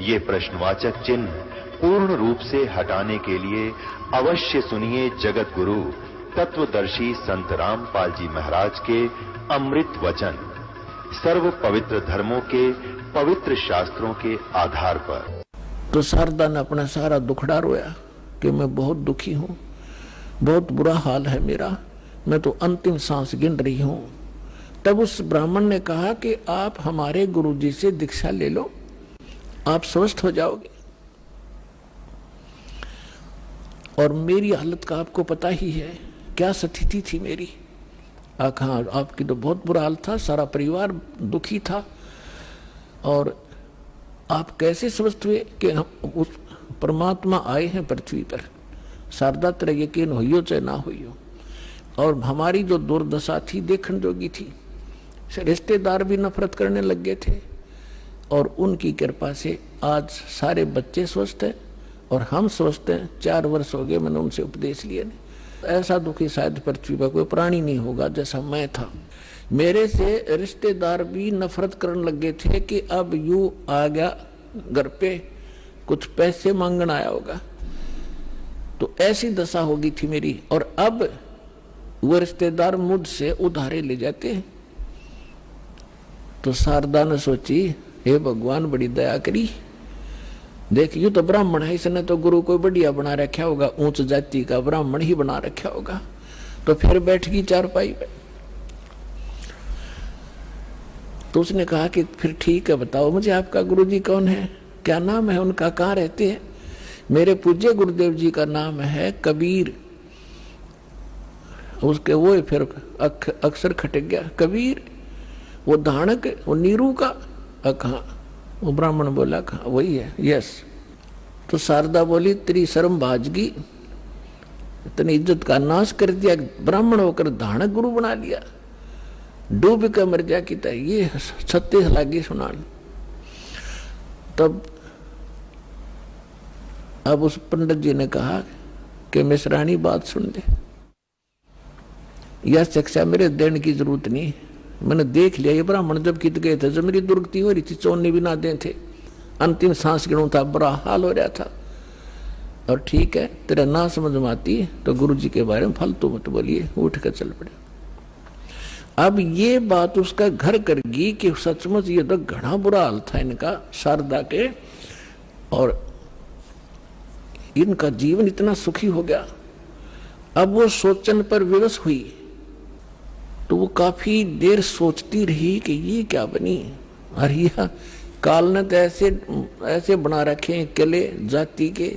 ये प्रश्नवाचक चिन्ह पूर्ण रूप से हटाने के लिए अवश्य सुनिए जगत गुरु तत्वदर्शी संत रामपाल जी महाराज के अमृत वचन, सर्व पवित्र धर्मों के पवित्र शास्त्रों के आधार पर। तो शारदा ने अपना सारा दुखड़ा रोया कि मैं बहुत दुखी हूं, बहुत बुरा हाल है मेरा, मैं तो अंतिम सांस गिन रही हूं। तब उस ब्राह्मण ने कहा कि आप हमारे गुरुजी से दीक्षा ले लो, आप स्वस्थ हो जाओगे। और मेरी हालत का आपको पता ही है, क्या स्थिति थी मेरी। हाँ, आपकी तो बहुत बुरा हाल था, सारा परिवार दुखी था। और आप कैसे स्वस्थ हुए कि हम उस परमात्मा आए हैं पृथ्वी पर, शारदा तेरा यकीन होइयो चाहे ना होइयो। और हमारी जो दुर्दशा थी देखने जोगी थी, रिश्तेदार भी नफरत करने लग गए थे। और उनकी कृपा से आज सारे बच्चे स्वस्थ हैं और हम स्वस्थ हैं। 4 वर्ष हो गए मैंने उनसे उपदेश लिए। ऐसा दुखी शायद पृथ्वी पर कोई प्राणी नहीं होगा जैसा मैं था। मेरे से रिश्तेदार भी नफरत करने लग गए थे कि अब यू आ गया घर पे, कुछ पैसे मांगने आया होगा। तो ऐसी दशा होगी थी मेरी। और अब वो रिश्तेदार मुझसे उधारे ले जाते हैं। तो शारदा ने सोची, हे भगवान बड़ी दया करी, देख यू तो ब्राह्मण है, इसने तो गुरु को बढ़िया बना रखा होगा, ऊंच जाति का ब्राह्मण ही बना रखा होगा। तो फिर बैठ गई चारपाई पे। तो उसने कहा कि फिर ठीक है, बताओ मुझे आपका गुरुजी कौन है, क्या नाम है उनका, कहाँ रहते हैं। मेरे पूज्य गुरुदेव जी का नाम है कबीर। उसके वो फिर अक्सर खटक गया, कबीर वो धानक, वो नीरू का। कहा, वो ब्राह्मण बोला कहा वही है, यस। तो शारदा बोली, तेरी शर्म भाजगी, इतनी इज्जत का नाश कर दिया, ब्राह्मण होकर धानक गुरु बना लिया, डूब कर मर जा की तरह। ये 36 लागी सुनान। तब अब उस पंडित जी ने कहा कि मिश्रानी बात सुन ले, यह शिक्षा मेरे देने की जरूरत नहीं, मैंने देख लिया। ये ब्राह्मण जब कित गए थे, जब मेरी दुर्गति हो रही थी, चोने भी ना दे थे, अंतिम सांस गिनू था, बुरा हाल हो रहा था। और ठीक है, तेरा ना समझ में आती तो गुरु जी के बारे में फालतू मत बोलिए, उठ कर चल पड़े। अब ये बात उसका घर कर गई कि सचमुच ये तो घना बुरा हाल था इनका, शारदा के, और इनका जीवन इतना सुखी हो गया। अब वो सोचन पर विवश हुई। तो वो काफी देर सोचती रही कि ये क्या बनी। अरे काल ने तो ऐसे बना रखे हैं किले जाति के,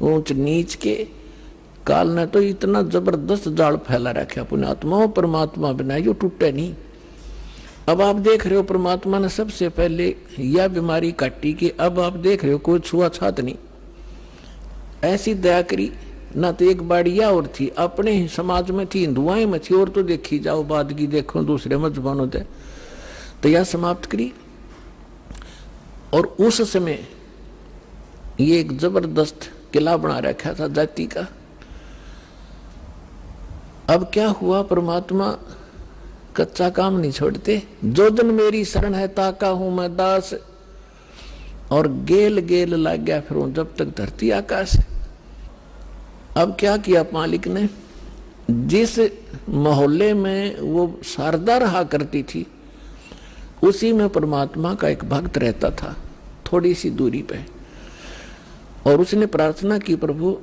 ऊंच नीच के। काल ने तो इतना जबरदस्त जाल फैला रखा पुण्यात्मा, परमात्मा बिना यो टूटे नहीं। अब आप देख रहे हो परमात्मा ने सबसे पहले यह बीमारी काटी कि अब आप देख रहे हो कोई छुआछात नहीं, ऐसी दया करी। ना तो एक बाड़िया और थी, अपने ही समाज में थी, हिंदुआएं में थी, और तो देखी जाओ बादगी देखो दूसरे मजबानों से, तो यह समाप्त करी। और उस समय ये एक जबरदस्त किला बना रखा था जाति का। अब क्या हुआ, परमात्मा कच्चा काम नहीं छोड़ते। जो दिन मेरी शरण है ताका हूं मैं दास, और गेल गेल लग गया फिर जब तक धरती आकाश। अब क्या किया मालिक ने, जिस मोहल्ले में वो शारदा रहा करती थी उसी में परमात्मा का एक भक्त रहता था, थोड़ी सी दूरी पे। और उसने प्रार्थना की, प्रभु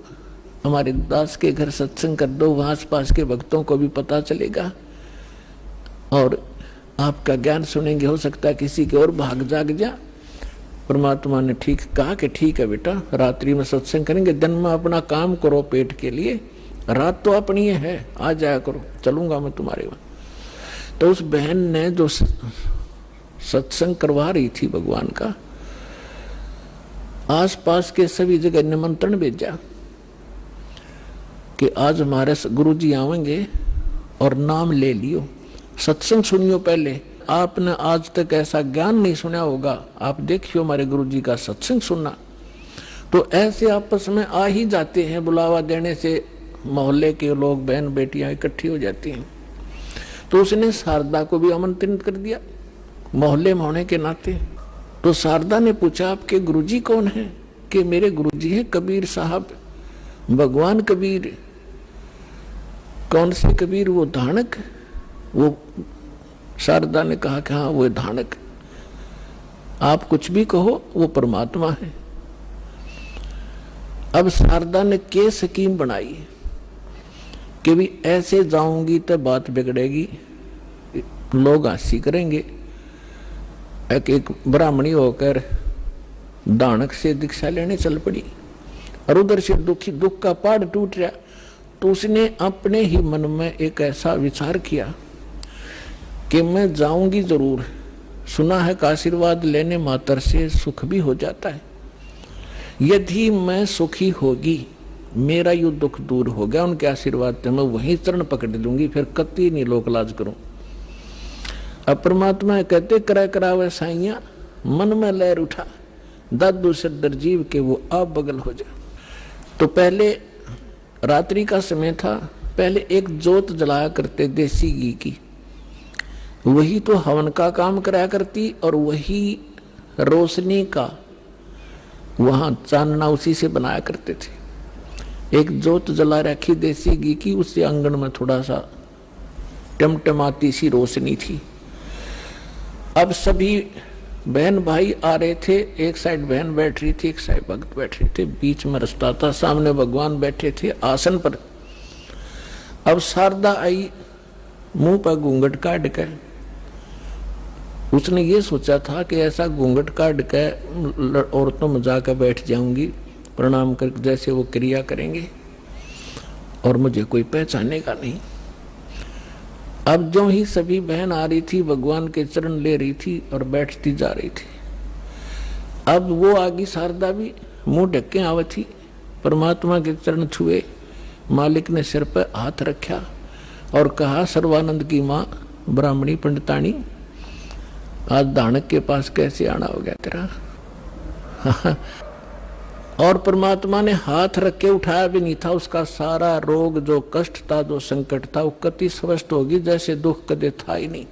हमारे दास के घर सत्संग कर दो, वहां आस पास के भक्तों को भी पता चलेगा और आपका ज्ञान सुनेंगे, हो सकता है किसी के और भाग जाग जा। परमात्मा ने ठीक कहा कि ठीक है बेटा, रात्रि में सत्संग करेंगे, दिन में अपना काम करो पेट के लिए, रात तो अपनी है, आ जाया करो, चलूंगा मैं तुम्हारे वहां। तो उस बहन ने जो सत्संग करवा रही थी भगवान का, आसपास के सभी जगह निमंत्रण भेजा कि आज हमारे गुरुजी आवेंगे और नाम ले लियो, सत्संग सुनियो। पहले आपने आज तक ऐसा ज्ञान नहीं सुना होगा, आप देखियो हमारे गुरुजी का सत्संग सुनना। तो ऐसे आपस में आ ही जाते हैं, बुलावा देने से मोहल्ले के लोग, बहन बेटियां इकट्ठी हो जाती हैं। तो उसने शारदा को भी आमंत्रित कर दिया मोहल्ले में होने के नाते। तो शारदा ने पूछा आपके गुरुजी कौन है? कि मेरे गुरुजी है कबीर साहब, भगवान कबीर। कौन से कबीर? वो धानक। वो शारदा ने कहा कि हाँ वो धानक। आप कुछ भी कहो, वो परमात्मा है। अब शारदा ने के स्कीम बनाई कि भी ऐसे जाऊंगी तो बात बिगड़ेगी, लोग हंसी करेंगे। एक ब्राह्मणी होकर दानक से दीक्षा लेने चल पड़ी और उधर से दुख का पहाड़ टूट रहा। तो उसने अपने ही मन में एक ऐसा विचार किया कि मैं जाऊंगी जरूर, सुना है कि आशीर्वाद लेने मात्र से सुख भी हो जाता है। यदि मैं सुखी होगी, मेरा यू दुख दूर हो गया उनके आशीर्वाद से, मैं वहीं चरण पकड़ लूंगी, फिर कत्ती नहीं लोक लाज करूं। अब परमात्मा कहते करा करावे साइया, मन में लहर उठा, दादू सदर जीव के वो आप बगल हो जा। तो पहले रात्रि का समय था, पहले एक जोत जलाया करते देसी घी की, वही तो हवन का काम कराया करती और वही रोशनी का वहां चांदना उसी से बनाया करते थे। एक जोत जला रखी देसी घी की, उससे आंगन में थोड़ा सा टमटमाती सी रोशनी थी। अब सभी बहन भाई आ रहे थे, एक साइड बहन बैठ रही थी, एक साइड भक्त बैठ रहे थे, बीच में रास्ता था, सामने भगवान बैठे थे आसन पर। अब शारदा आई, मुंह पर घूंघट काट के। उसने ये सोचा था कि ऐसा घूंघट काट के औरतों में जाकर बैठ जाऊंगी, प्रणाम कर जैसे वो क्रिया करेंगे और मुझे कोई पहचानेगा नहीं। अब जो ही सभी बहन आ रही थी, भगवान के चरण ले रही थी और बैठती जा रही थी। अब वो आगी शारदा भी मुंह ढके आवत थी, परमात्मा के चरण छुए, मालिक ने सिर पर हाथ रखा और कहा सर्वानंद की माँ ब्राह्मणी पंडितानी, आज दानक के पास कैसे आना हो गया तेरा? और परमात्मा ने हाथ रख के उठाया भी नहीं था, उसका सारा रोग जो कष्ट था, जो संकट था, वो कति स्वस्थ होगी जैसे दुख कदे था ही नहीं।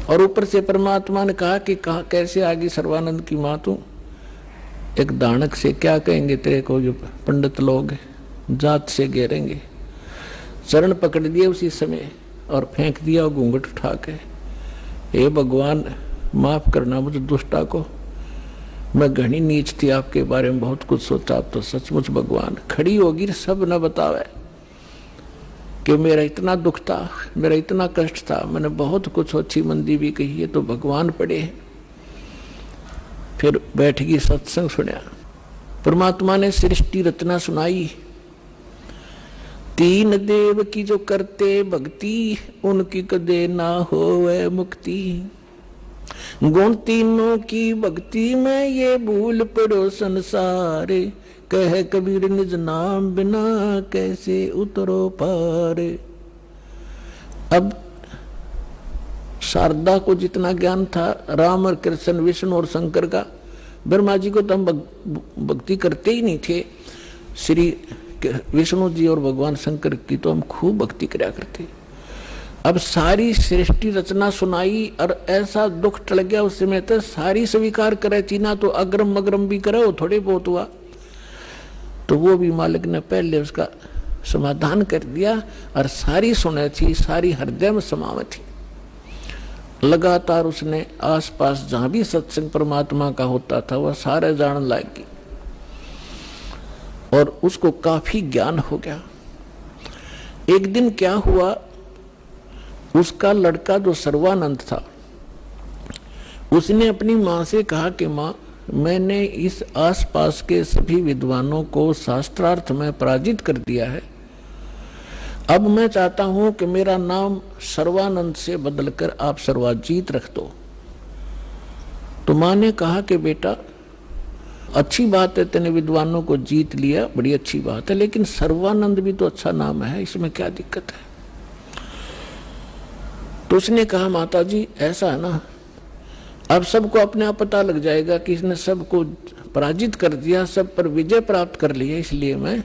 और ऊपर से परमात्मा ने कहा कि कैसे आगे सर्वानंद की मां तू? एक दानक से क्या कहेंगे तेरे को, जो पंडित लोग जात से घेरेंगे। चरण पकड़ दिए उसी समय और फेंक दिया घूंघट उठा के। हे भगवान माफ करना मुझे दुष्टा को, मैं घनी नीच थी, आपके बारे में बहुत कुछ सोचा, आप तो सचमुच भगवान। खड़ी होगी सब न बतावे कि मेरा इतना दुख था, मेरा इतना कष्ट था, मैंने बहुत कुछ अच्छी मंदी भी कही है, तो भगवान पड़े हैं। फिर बैठ गई, सत्संग सुना, परमात्मा ने सृष्टि रचना सुनाई। तीन देव की जो करते भक्ति, उनकी कदे ना होवे मुक्ति। गुण तीनों की भक्ति में ये भूल पड़ो संसार, कह कबीर निज नाम बिना कैसे उतरो पार। अब शारदा को जितना ज्ञान था राम और कृष्ण, विष्णु और शंकर का, ब्रह्मा जी को तो हम भक्ति करते ही नहीं थे, श्री विष्णु जी और भगवान शंकर की तो हम खूब भक्ति कराया करते। अब सारी सृष्टि रचना सुनाई और ऐसा दुख टल गया उस समय तक, सारी स्वीकार करे थी ना, तो अग्रम मग्रम भी करे, वो थोड़े बहुत हुआ, तो वो भी मालिक ने पहले उसका समाधान कर दिया और सारी सुने थी, सारी हृदय में समावे थी। लगातार उसने आसपास जहां भी सत्संग परमात्मा का होता था वह सारे जान लागी और उसको काफी ज्ञान हो गया। एक दिन क्या हुआ, उसका लड़का जो सर्वानंद था, उसने अपनी मां से कहा कि मां, मैंने इस आसपास के सभी विद्वानों को शास्त्रार्थ में पराजित कर दिया है, अब मैं चाहता हूं कि मेरा नाम सर्वानंद से बदलकर आप सर्वाजीत रख दो। तो मां ने कहा कि बेटा अच्छी बात है, तेने विद्वानों को जीत लिया, बड़ी अच्छी बात है, लेकिन सर्वानंद भी तो अच्छा नाम है, इसमें क्या दिक्कत है? तो उसने कहा माता जी ऐसा है ना, अब सबको अपने आप पता लग जाएगा कि इसने सबको पराजित कर दिया, सब पर विजय प्राप्त कर लिया, इसलिए मैं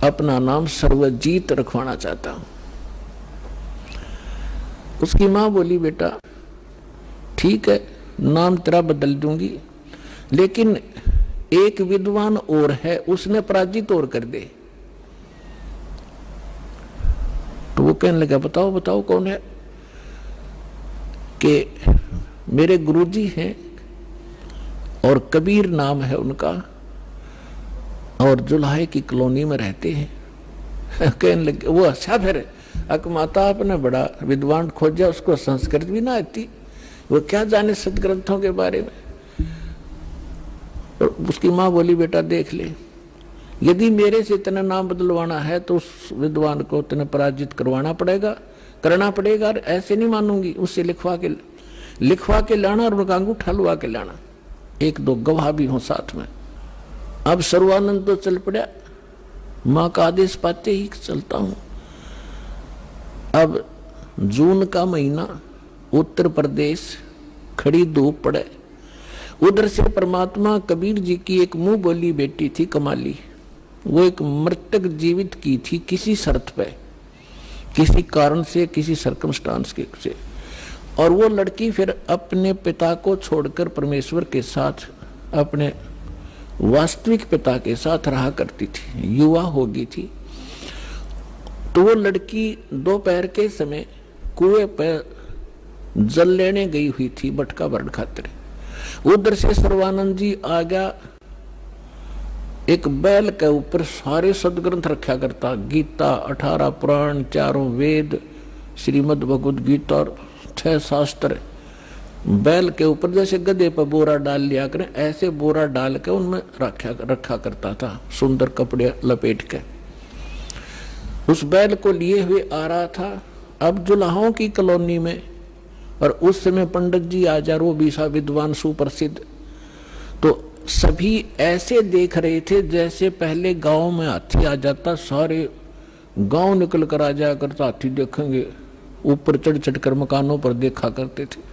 अपना नाम सर्वजीत रखवाना चाहता हूं। उसकी माँ बोली, बेटा ठीक है, नाम तेरा बदल दूंगी, लेकिन एक विद्वान और है, उसने पराजित और कर दे। तो वो कहने लगा, बताओ बताओ कौन है? कि मेरे गुरुजी हैं और कबीर नाम है उनका, और जुलाहे की कॉलोनी में रहते हैं। कहने लगे वो, अच्छा फिर अकमाता आपने बड़ा विद्वान खोजा, उसको संस्कृत भी ना आती, वो क्या जाने सदग्रंथों के बारे में। और उसकी माँ बोली, बेटा देख ले, यदि मेरे से इतना नाम बदलवाना है तो उस विद्वान को इतना पराजित करना पड़ेगा, और ऐसे नहीं मानूंगी। उससे लिखवा के लाना और उनका अंगूठा लुआ के लाना, एक दो गवाह भी हो साथ में। अब सर्वानंद तो चल पड़ा, माँ का आदेश पाते ही चलता हूं। अब जून का महीना, उत्तर प्रदेश, खड़ी धूप पड़े, उधर से परमात्मा कबीर जी की एक मुंह बोली बेटी थी कमाली, वो एक मृतक जीवित की थी किसी शर्त पे, किसी कारण से, किसी सर्कमस्टांस के से। और वो लड़की फिर अपने पिता को छोड़कर परमेश्वर के साथ, अपने वास्तविक पिता के साथ रहा करती थी, युवा होगी थी। तो वो लड़की दोपहर के समय कुएं पर जल लेने गई हुई थी बटका भरण खातिर। उधर से सर्वानंद जी आ गया, एक बैल के ऊपर सारे सदग्रंथ रखा करता, गीता, 18 पुराण, 4 वेद, श्रीमद् भगवद गीता और 6 शास्त्र। बैल के ऊपर जैसे गधे पर बोरा डाल लिया करें, ऐसे बोरा डाल के उनमें रखा करता था, सुंदर कपड़े लपेट के। उस बैल को लिए हुए आ रहा था। अब जुलाहों की कॉलोनी में, और उस समय पंडित जी आचार्य, वो भी सा विद्वान सुप्रसिद्ध, तो सभी ऐसे देख रहे थे जैसे पहले गांव में हाथी आ जाता, सारे गांव निकल कर आ जाया करता, हाथी देखेंगे, ऊपर चढ़ चढ़ कर मकानों पर देखा करते थे।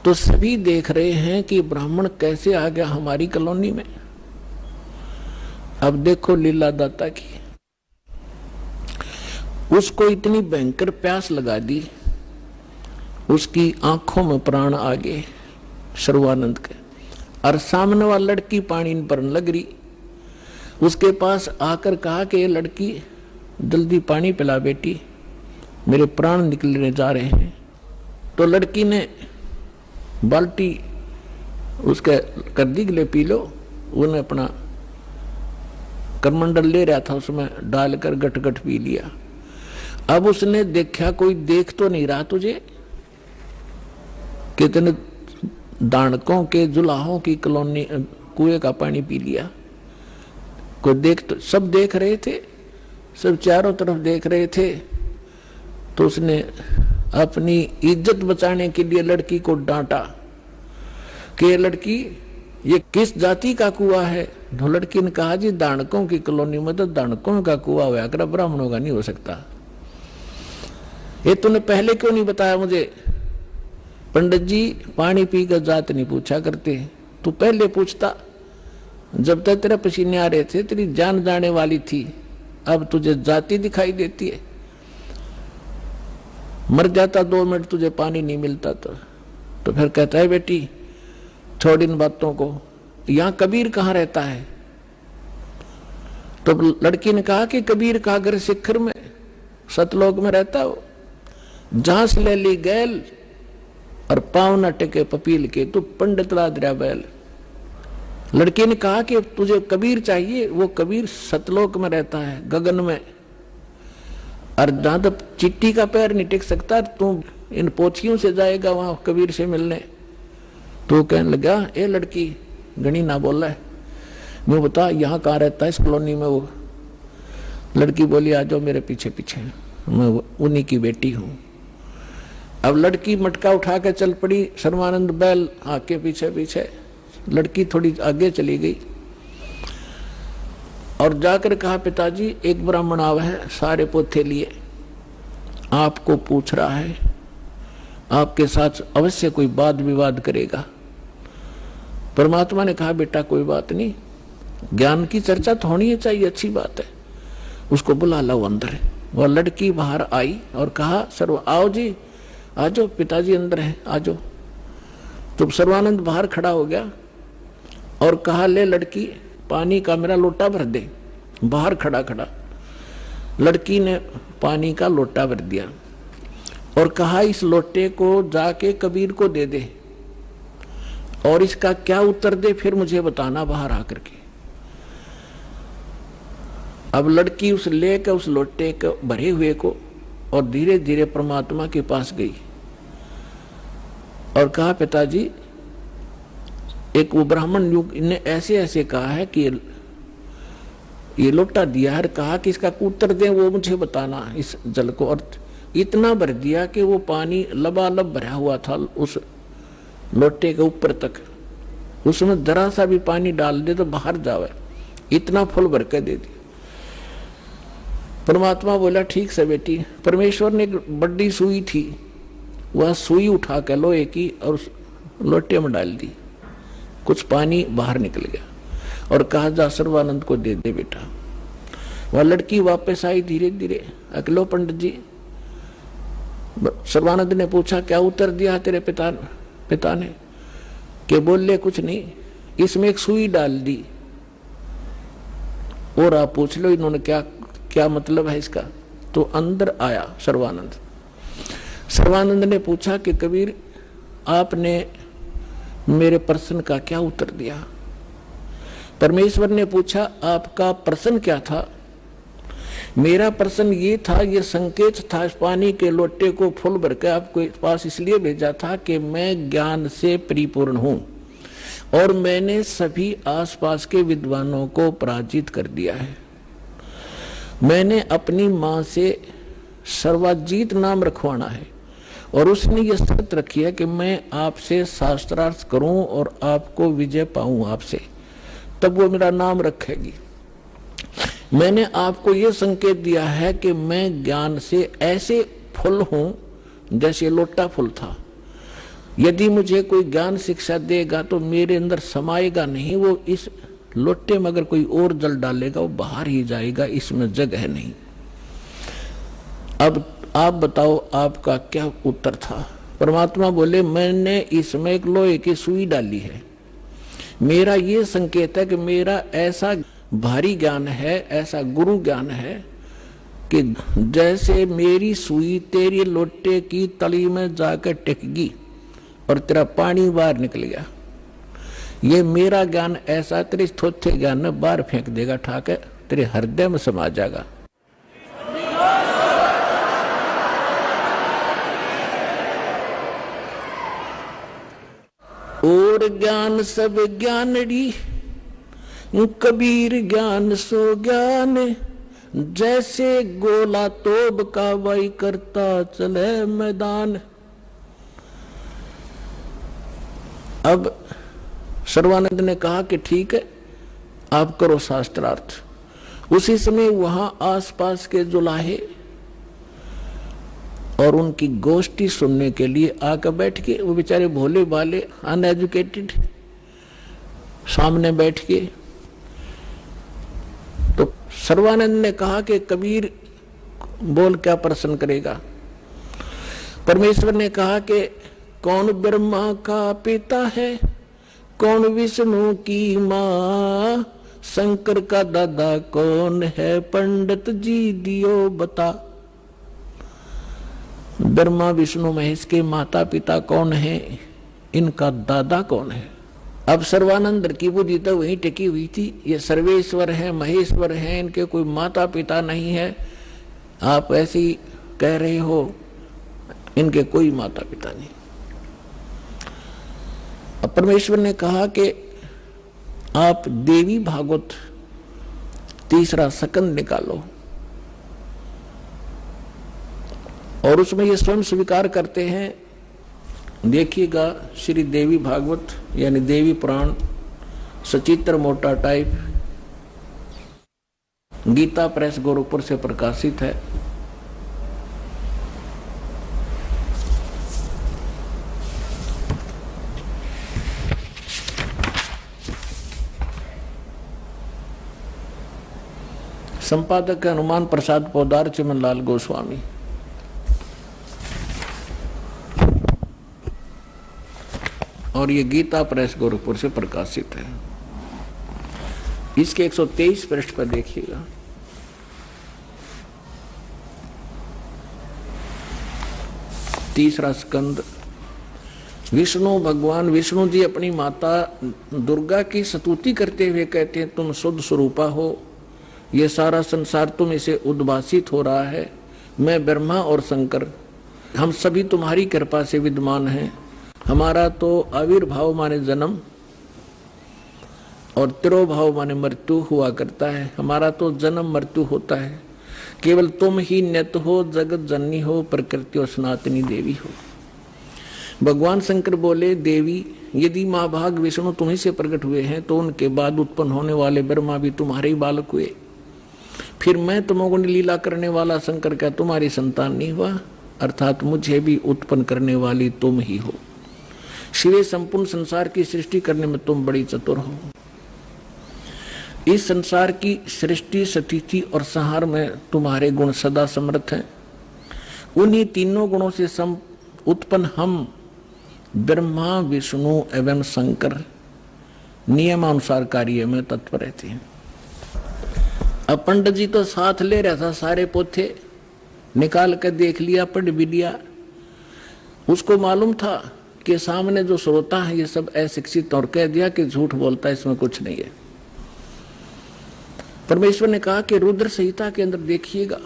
तो सभी देख रहे हैं कि ब्राह्मण कैसे आ गया हमारी कॉलोनी में। अब देखो लीला दाता की, उसको इतनी भयंकर प्यास लगा दी, उसकी आंखों में प्राण आ गए सर्वानंद के, और सामने वाली लड़की पानी पर लग रही। उसके पास आकर कहा कि ये लड़की जल्दी पानी पिला बेटी, मेरे प्राण निकलने जा रहे हैं। तो लड़की ने बाल्टी उसके कर दी, ले पी लो। उन्हें अपना करमंडल ले रहा था, उसमें डालकर गट गट पी लिया। अब उसने देखा कोई देख तो नहीं रहा तुझे, कितने दानकों के जुलाहों की कॉलोनी कुएं का पानी पी लिया। कोई देख तो, सब देख रहे थे, सब चारों तरफ देख रहे थे। तो उसने अपनी इज्जत बचाने के लिए लड़की को डांटा कि ये लड़की, ये किस जाति का कुआं है? तो लड़की ने कहा, जी दानकों की कॉलोनी में तो दानकों का कुआं हुआ कर, ब्राह्मणों का नहीं हो सकता। ये तूने पहले क्यों नहीं बताया मुझे? पंडित जी पानी पी कर जात नहीं पूछा करते, तू पहले पूछता। जब तक तेरे पसीने आ रहे थे तेरी जान जाने वाली थी, अब तुझे जाति दिखाई देती है। मर जाता 2 मिनट तुझे पानी नहीं मिलता तो फिर कहता है बेटी छोड़ इन बातों को, यहां कबीर कहाँ रहता है? तो लड़की ने कहा कि कबीर का घर शिखर में सतलोक में रहता हो, जहां से ले ली गैल और पाँव न टेके पपील के, तू पंडित ला दिया बैल। लड़की ने कहा कि तुझे कबीर चाहिए, वो कबीर सतलोक में रहता है, गगन में, और जहां तक चिट्टी का पैर नहीं टिक सकता, तू इन पोछियों से जाएगा वहां कबीर से मिलने। तो कहने लगा, ए लड़की गणी ना बोला है, मैं बता यहाँ कहाँ रहता है इस कॉलोनी में? वो लड़की बोली, आ जाओ मेरे पीछे पीछे, मैं उन्हीं की बेटी हूँ। अब लड़की मटका उठा के चल पड़ी, सर्वानंद बैल आके पीछे पीछे। लड़की थोड़ी आगे चली गई और जाकर कहा, पिताजी एक ब्राह्मण आवा है, सारे पोथे लिए, आपको पूछ रहा है, आपके साथ अवश्य कोई वाद विवाद करेगा। परमात्मा ने कहा, बेटा कोई बात नहीं, ज्ञान की चर्चा तो होनी चाहिए, अच्छी बात है, उसको बुला लो अंदर। वह लड़की बाहर आई और कहा, सर्व आओ जी, आ जाओ पिताजी अंदर हैं, आ जाओ। तो सर्वानंद बाहर खड़ा हो गया और कहा, ले लड़की पानी का मेरा लोटा भर दे। बाहर खड़ा खड़ा लड़की ने पानी का लोटा भर दिया और कहा, इस लोटे को जाके कबीर को दे दे और इसका क्या उत्तर दे फिर मुझे बताना बाहर आकर के। अब लड़की उस लेकर उस लोटे को भरे हुए को और धीरे धीरे परमात्मा के पास गई और कहा, पिताजी एक वो ब्राह्मण युग ने ऐसे ऐसे कहा है कि ये लोटा दिया है, कहा कि इसका उत्तर दे वो मुझे बताना इस जल को। और इतना भर दिया कि वो पानी लबालब भरा हुआ था उस लोटे के ऊपर तक, उसमें जरा सा भी पानी डाल दे तो बाहर जावे, इतना फुल भर के दे दिया। परमात्मा बोला, ठीक से बेटी। परमेश्वर ने एक बड़ी सुई थी, वह सुई उठा के लोहे की और उस लोटे में डाल दी, कुछ पानी बाहर निकल गया और कहा, जा सर्वानंद को दे दे बेटा। वह लड़की वापस आई धीरे धीरे। अकेलो पंडित जी, सर्वानंद ने पूछा, क्या उत्तर दिया तेरे पिता ने? के बोले, कुछ नहीं, इसमें एक सुई डाल दी और आप पूछ लो इन्होंने क्या मतलब है इसका। तो अंदर आया सर्वानंद। सर्वानंद ने पूछा कि कबीर आपने मेरे प्रश्न का क्या उत्तर दिया? परमेश्वर ने पूछा, आपका प्रश्न क्या था? मेरा प्रश्न ये था, ये संकेत था, इस पानी के लोटे को फुल भर के आपके पास इसलिए भेजा था कि मैं ज्ञान से परिपूर्ण हूं और मैंने सभी आसपास के विद्वानों को पराजित कर दिया है। मैंने अपनी मां से सर्वाजीत नाम रखवाना है और उसने ये शर्त रखी है कि मैं आपसे शास्त्रार्थ करूं और आपको विजय पाऊं आपसे, तब वो मेरा नाम रखेगी। मैंने आपको ये संकेत दिया है कि मैं ज्ञान से ऐसे फुल हूं जैसे लोटा फुल था। यदि मुझे कोई ज्ञान शिक्षा देगा तो मेरे अंदर समाएगा नहीं, वो इस लोटे में अगर कोई और जल डालेगा वो बाहर ही जाएगा, इसमें जगह नहीं। अब आप बताओ आपका क्या उत्तर था? परमात्मा बोले, मैंने इसमें एक लोहे की सुई डाली है। मेरा ये संकेत है कि मेरा ऐसा भारी ज्ञान है, ऐसा गुरु ज्ञान है कि जैसे मेरी सुई तेरी लोटे की तली में जाकर टिकेगी और तेरा पानी बाहर निकल गया, ये मेरा ज्ञान ऐसा तेरे थोथे ज्ञान में बाहर फेंक देगा, ठाके तेरे हृदय में समा जाएगा। और ज्ञान सब ज्ञानड़ी, कबीर ज्ञान सो ज्ञान, जैसे गोला तोब का वही करता चले मैदान। अब सर्वानंद ने कहा कि ठीक है, आप करो शास्त्रार्थ। उसी समय वहां आसपास के जुलाहे और उनकी गोष्ठी सुनने के लिए आकर बैठ के, वो बेचारे भोले भाले अनएजुकेटेड सामने बैठ के। तो सर्वानंद ने कहा कि कबीर बोल, क्या प्रश्न करेगा? परमेश्वर ने कहा कि कौन ब्रह्मा का पिता है, कौन विष्णु की मां, शंकर का दादा कौन है, पंडित जी दियो बता। ब्रह्मा विष्णु महेश के माता पिता कौन है, इनका दादा कौन है? अब सर्वानंद की बुद्धि तो वहीं टिकी हुई थी, ये सर्वेश्वर है, महेश्वर है, इनके कोई माता पिता नहीं है। आप ऐसे ही कह रहे हो, इनके कोई माता पिता नहीं। अब परमेश्वर ने कहा कि आप देवी भागवत तीसरा सकंद निकालो और उसमें ये स्वयं स्वीकार करते हैं। देखिएगा, श्री देवी भागवत यानी देवी पुराण, सचित्र मोटा टाइप, गीता प्रेस गोरखपुर से प्रकाशित है। संपादक हनुमान प्रसाद पोदार, चिमनलाल गोस्वामी। और ये गीता प्रेस गोरखपुर से प्रकाशित है। इसके 123 पृष्ठ पर देखिएगा। तीसरा स्कंद। विष्णु भगवान विष्णु जी अपनी माता दुर्गा की स्तुति करते हुए कहते हैं, तुम शुद्ध स्वरूपा हो, ये सारा संसार तुम इसे उद्भासित हो रहा है। मैं ब्रह्मा और शंकर हम सभी तुम्हारी कृपा से विद्यमान हैं। हमारा तो आविर्भाव माने जन्म और तिरोभाव माने मृत्यु हुआ करता है। हमारा तो जन्म मृत्यु होता है। केवल तुम ही नित्य हो, जगत जननी हो, प्रकृति और सनातनी देवी हो। भगवान शंकर बोले, देवी यदि माँ भाग विष्णु तुम्ही से प्रकट हुए हैं तो उनके बाद उत्पन्न होने वाले ब्रह्मा भी तुम्हारे ही बालक हुए। फिर मैं तमोगुण लीला करने वाला शंकर क्या तुम्हारी संतान नहीं हुआ? अर्थात मुझे भी उत्पन्न करने वाली तुम ही हो। शिवे संपूर्ण संसार की सृष्टि करने में तुम बड़ी चतुर हो। इस संसार की सृष्टि, स्थिति और संहार में तुम्हारे गुण सदा समर्थ हैं। उन्हीं तीनों गुणों से उत्पन्न हम ब्रह्मा, विष्णु एवं शंकर नियमानुसार कार्य में तत्पर रहते हैं। अब पंडित जी तो साथ ले रहा था, सारे पोथे निकाल कर देख लिया, पढ़ भी लिया। उसको मालूम था कि सामने जो श्रोता है ये सब अशिक्षित, और कह दिया कि झूठ बोलता है, इसमें कुछ नहीं है। परमेश्वर ने कहा कि रुद्र संहिता के अंदर देखिएगा,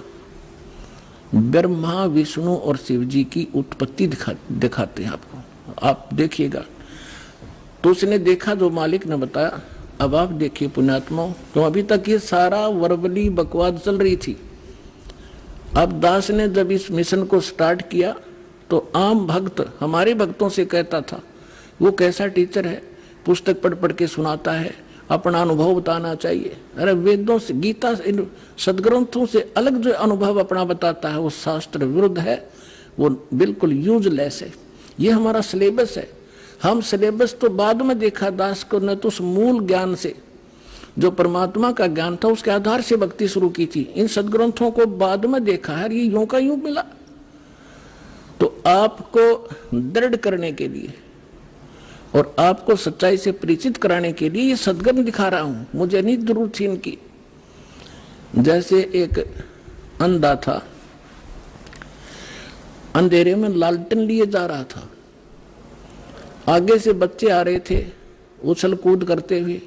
ब्रह्मा, विष्णु और शिव जी की उत्पत्ति दिखाते हैं आपको, आप देखिएगा। तो उसने देखा जो मालिक ने बताया। अब आप देखिए पुण्यात्माओं, तो अभी तक ये सारा वर्बली बकवाद चल रही थी। अब दास ने जब इस मिशन को स्टार्ट किया तो आम भक्त हमारे भक्तों से कहता था, वो कैसा टीचर है, पुस्तक पढ़ पढ़ के सुनाता है, अपना अनुभव बताना चाहिए। अरे वेदों से, गीता इन सदग्रंथों से अलग जो अनुभव अपना बताता है वो शास्त्र विरुद्ध है, वो बिल्कुल यूजलेस है। ये हमारा सिलेबस है। हम सिलेबस तो बाद में देखा दास को, न तो उस मूल ज्ञान से जो परमात्मा का ज्ञान था उसके आधार से भक्ति शुरू की थी। इन सदग्रंथों को बाद में देखा है, ये यूं का यूं मिला। तो आपको दृढ़ करने के लिए और आपको सच्चाई से परिचित कराने के लिए ये सदग्रंथ दिखा रहा हूं। मुझे नहीं जरूरत थी इनकी। जैसे एक अंधा था, अंधेरे में लालटेन लिए जा रहा था, आगे से बच्चे आ रहे थे उछल कूद करते हुए।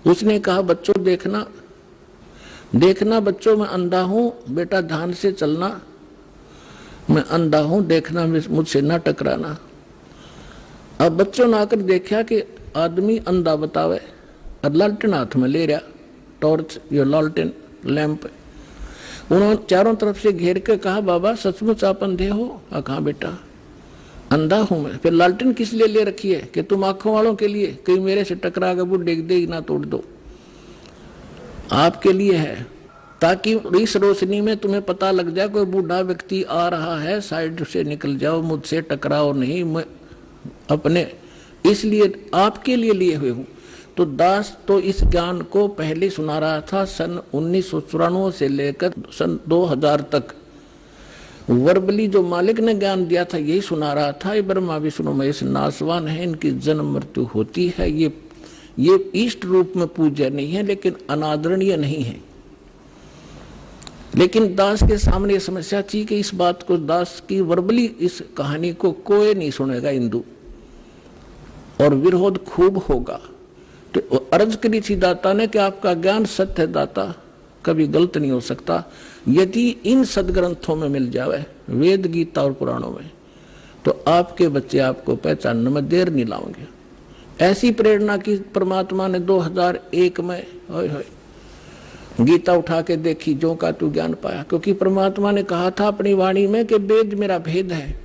उसने कहा, बच्चों देखना देखना बच्चों, मैं अंधा हूं, बेटा ध्यान से चलना, मैं अंधा हूं, देखना, मुझसे ना टकराना। अब बच्चों ने आकर देखा कि आदमी अंधा बतावे और लालटेन हाथ में ले रहा, टॉर्च या लालटेन लैंप। उन्होंने चारों तरफ से घेर के कहा, बाबा सचमुच आप अंधे हो? कहा, बेटा अंधा हूं मैं। फिर लालटेन किस लिए ले रखी है? कि तुम आंखों वालों के लिए, कहीं मेरे से टकरा कर वो डेग दे ना तोड़ दो। आपके लिए है, ताकि इस रोशनी में तुम्हें पता लग जाए कोई बूढ़ा व्यक्ति आ रहा है, साइड से निकल जाओ, मुझसे टकराओ नहीं, मैं अपने इसलिए आपके लिए हुए हूं। तो दास तो इस ज्ञान को पहले सुना रहा था। सन 1994 से लेकर सन 2000 तक वर्बली जो मालिक ने ज्ञान दिया था यही सुना रहा था। ये ब्रह्मा विष्णु महेश नासवान है, इनकी जन्म मृत्यु होती है। ये इष्ट रूप में पूज्य नहीं है, लेकिन अनादरणीय नहीं है। लेकिन दास के सामने ये समस्या थी कि इस बात को, दास की वर्बली इस कहानी को कोई नहीं सुनेगा हिंदू, और विरोध खूब होगा। तो अर्ज करी थी दाता ने कि आपका ज्ञान सत्य है दाता, कभी गलत नहीं हो सकता। यदि इन सदग्रंथों में मिल जावे, वेद, गीता और पुराणों में, तो आपके बच्चे आपको पहचानने में देर नहीं लाओगे। ऐसी प्रेरणा की परमात्मा ने 2001 में गीता उठा के देखी, जो का तू ज्ञान पाया। क्योंकि परमात्मा ने कहा था अपनी वाणी में कि वेद मेरा भेद है,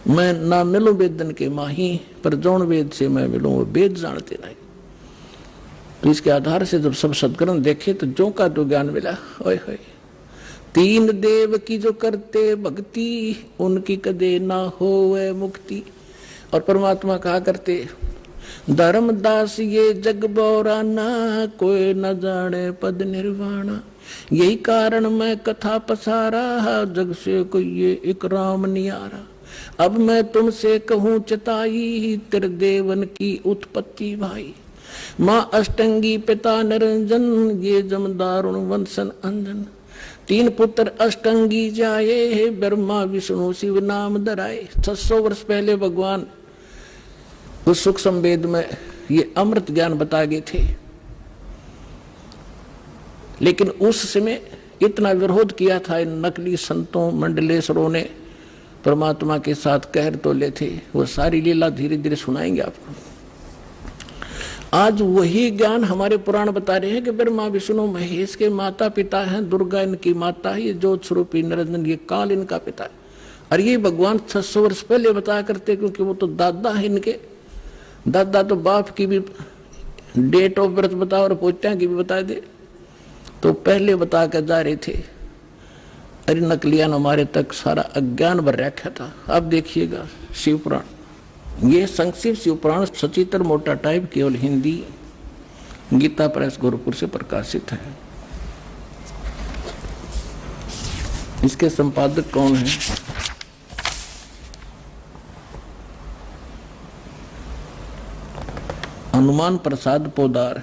मैं ना मिलूं वेदन के माही, पर जौन वेद से मैं मिलूं वो वेद जानते नहीं। तो इसके आधार से जब सब सदग्रंथ देखे तो जो का तो ज्ञान मिला। ओए होए, तीन देव की जो करते भक्ति, उनकी कदे ना होवे मुक्ति। और परमात्मा कहा करते, धर्मदास ये जग बौराना, कोई न जाने पद निर्वाणा। यही कारण मैं कथा पसारा, जग से कोई ये एक राम नियारा। अब मैं तुमसे कहूं चिताई, तेरे देवन की उत्पत्ति भाई। माँ अष्टंगी पिता निरंजन, ये जमदारुण वंशन अंजन। 3 पुत्र अष्टंगी जाए, ब्रह्मा विष्णु शिव नाम धराए। 600 वर्ष पहले भगवान उस सूक्ष्म वेद में ये अमृत ज्ञान बता गए थे, लेकिन उस समय इतना विरोध किया था इन नकली संतों मंडलेश्वरों ने, परमात्मा के साथ कहर तोले थे। वो सारी लीला धीरे धीरे सुनाएंगे आपको। आज वही ज्ञान हमारे पुराण बता रहे हैं कि ब्रह्मा विष्णु महेश के माता पिता हैं, दुर्गा इनकी माता है, ये ज्योत स्वरूपी निरंजन, ये काल इनका पिता है। और ये भगवान 600 वर्ष पहले बताया करते, क्योंकि वो तो दादा है इनके। दादा तो बाप की भी डेट ऑफ बर्थ बता और पोत्या की भी बता दे, तो पहले बता कर जा रहे थे। अरे नकलियान हमारे तक सारा अज्ञान भर रखा था। अब देखिएगा शिव पुराण, ये संक्षिप्त शिव पुराण सचित्र मोटा टाइप केवल हिंदी, गीता प्रेस गोरखपुर से प्रकाशित है। इसके संपादक कौन है? हनुमान प्रसाद पोदार,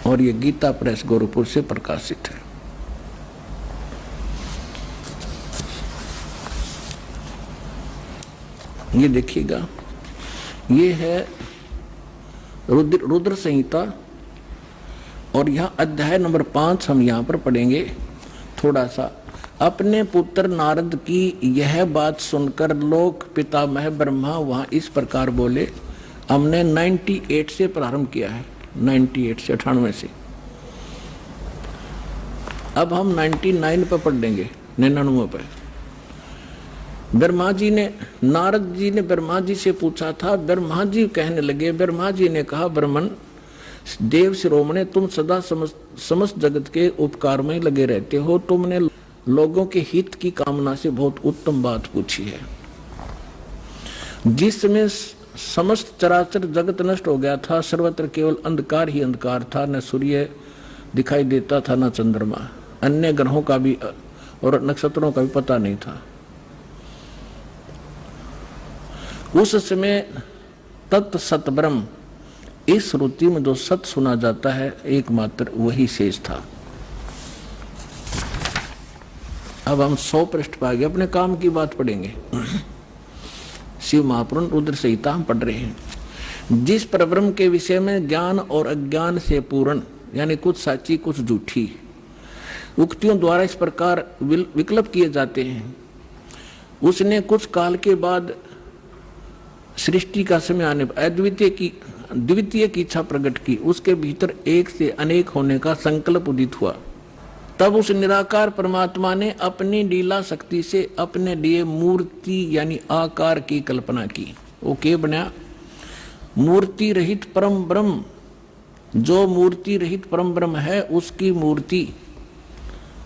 और ये गीता प्रेस गोरखपुर से प्रकाशित है। ये देखिएगा, ये है रुद्र संहिता, और यहाँ अध्याय नंबर 5 हम यहाँ पर पढ़ेंगे थोड़ा सा। अपने पुत्र नारद की यह बात सुनकर लोक पितामह ब्रह्मा वहाँ इस प्रकार बोले। हमने 98 से प्रारंभ किया है, 98 से 98 से। अब हम 99 पर पढ़ लेंगे, 99 पर। ब्रह्मा जी ने, नारद जी ने ब्रह्मा जी से पूछा था। ब्रह्मा जी कहने लगे, ब्रह्मा जी ने कहा, ब्रह्मन देव शिरोमणि, तुम सदा समस्त जगत के उपकार में लगे रहते हो। तुमने लोगों के हित की कामना से बहुत उत्तम बात पूछी है। जिसमें समस्त चराचर जगत नष्ट हो गया था, सर्वत्र केवल अंधकार ही अंधकार था, न सूर्य दिखाई देता था न चंद्रमा, अन्य ग्रहों का भी और नक्षत्रों का भी पता नहीं था। उस समय तत् सत ब्रह्म, इस श्रुति में जो सत सुना जाता है एकमात्र वही शेष था। अब हम 100 पृष्ठ पर आगे अपने काम की बात पढ़ेंगे। शिव महापुराण रुद्र संहिता हम पढ़ रहे हैं। जिस परब्रह्म के विषय में ज्ञान और अज्ञान से पूर्ण, यानी कुछ साची कुछ झूठी उक्तियों द्वारा इस प्रकार विकल्प किए जाते हैं, उसने कुछ काल के बाद सृष्टि का समय आने पर द्वितीय की इच्छा प्रकट की। उसके भीतर एक से अनेक होने का संकल्प उदित हुआ। तब उस निराकार परमात्मा ने अपनी लीला शक्ति से अपने लिए मूर्ति यानी आकार की कल्पना की। वो क्या बना? मूर्ति रहित परम ब्रह्म। जो मूर्ति रहित परम ब्रह्म है उसकी मूर्ति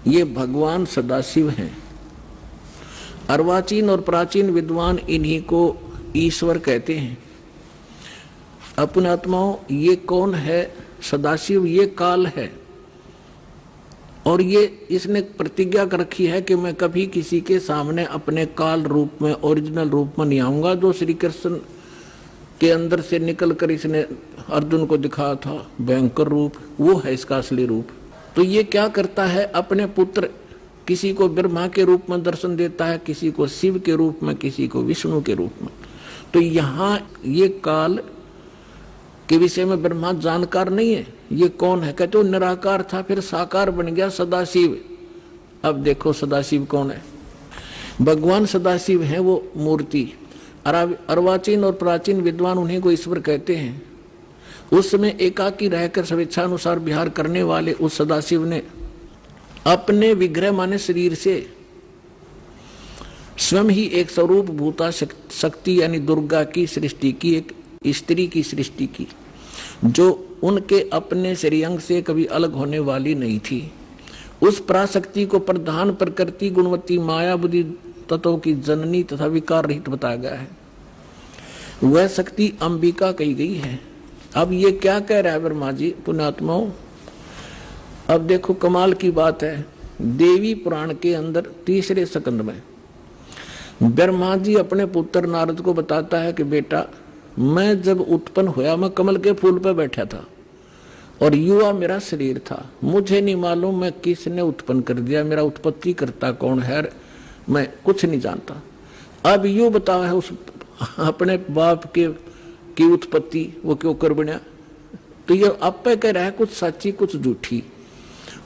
ये भगवान सदाशिव हैं। अर्वाचीन और प्राचीन विद्वान इन्हीं को ईश्वर कहते हैं। अपने आत्माओं, ये कौन है? सदाशिव ये काल है, और ये इसने प्रतिज्ञा कर रखी है कि मैं कभी किसी के सामने अपने काल रूप में, ओरिजिनल रूप में नहीं आऊंगा। जो श्री कृष्ण के अंदर से निकलकर इसने अर्जुन को दिखाया था भयंकर रूप, वो है इसका असली रूप। तो ये क्या करता है? अपने पुत्र, किसी को ब्रह्मा के रूप में दर्शन देता है, किसी को शिव के रूप में, किसी को विष्णु के रूप में। तो यहाँ ये काल के विषय में ब्रह्मा जानकार नहीं है। ये कौन है? कहते हो निराकार था, फिर साकार बन गया सदाशिव। अब देखो सदाशिव कौन है? भगवान सदाशिव है वो मूर्ति। अर्वाचीन और प्राचीन विद्वान उन्हीं को ईश्वर कहते हैं। उस समय एकाकी रहकर स्वेच्छानुसार विहार करने वाले उस सदाशिव ने अपने विग्रह माने शरीर से स्वयं ही एक स्वरूप भूता शक्ति यानी दुर्गा की सृष्टि की, एक स्त्री की सृष्टि की, जो उनके अपने श्रीअंग से कभी अलग होने वाली नहीं थी। उस पराशक्ति को प्रधान प्रकृति गुणवती माया बुद्धि तत्वों की जननी तथा विकार रहित बताया गया है। वह शक्ति अंबिका कही गई है। अब ये क्या कह रहा है ब्रह्मा जी? पुण्यात्माओं, अब देखो कमाल की बात है। देवी पुराण के अंदर तीसरे स्कंद में ब्रह्मा जी अपने पुत्र नारद को बताता है कि बेटा, मैं जब उत्पन्न हुआ मैं कमल के फूल पर बैठा था और युवा मेरा शरीर था। मुझे नहीं मालूम मैं किसने उत्पन्न कर दिया, मेरा उत्पत्ति करता कौन है, मैं कुछ नहीं जानता। अब यू बताओ है उस अपने बाप की उत्पत्ति वो क्यों कर बना। तो ये आप पे कह रहा है कुछ सच्ची कुछ झूठी।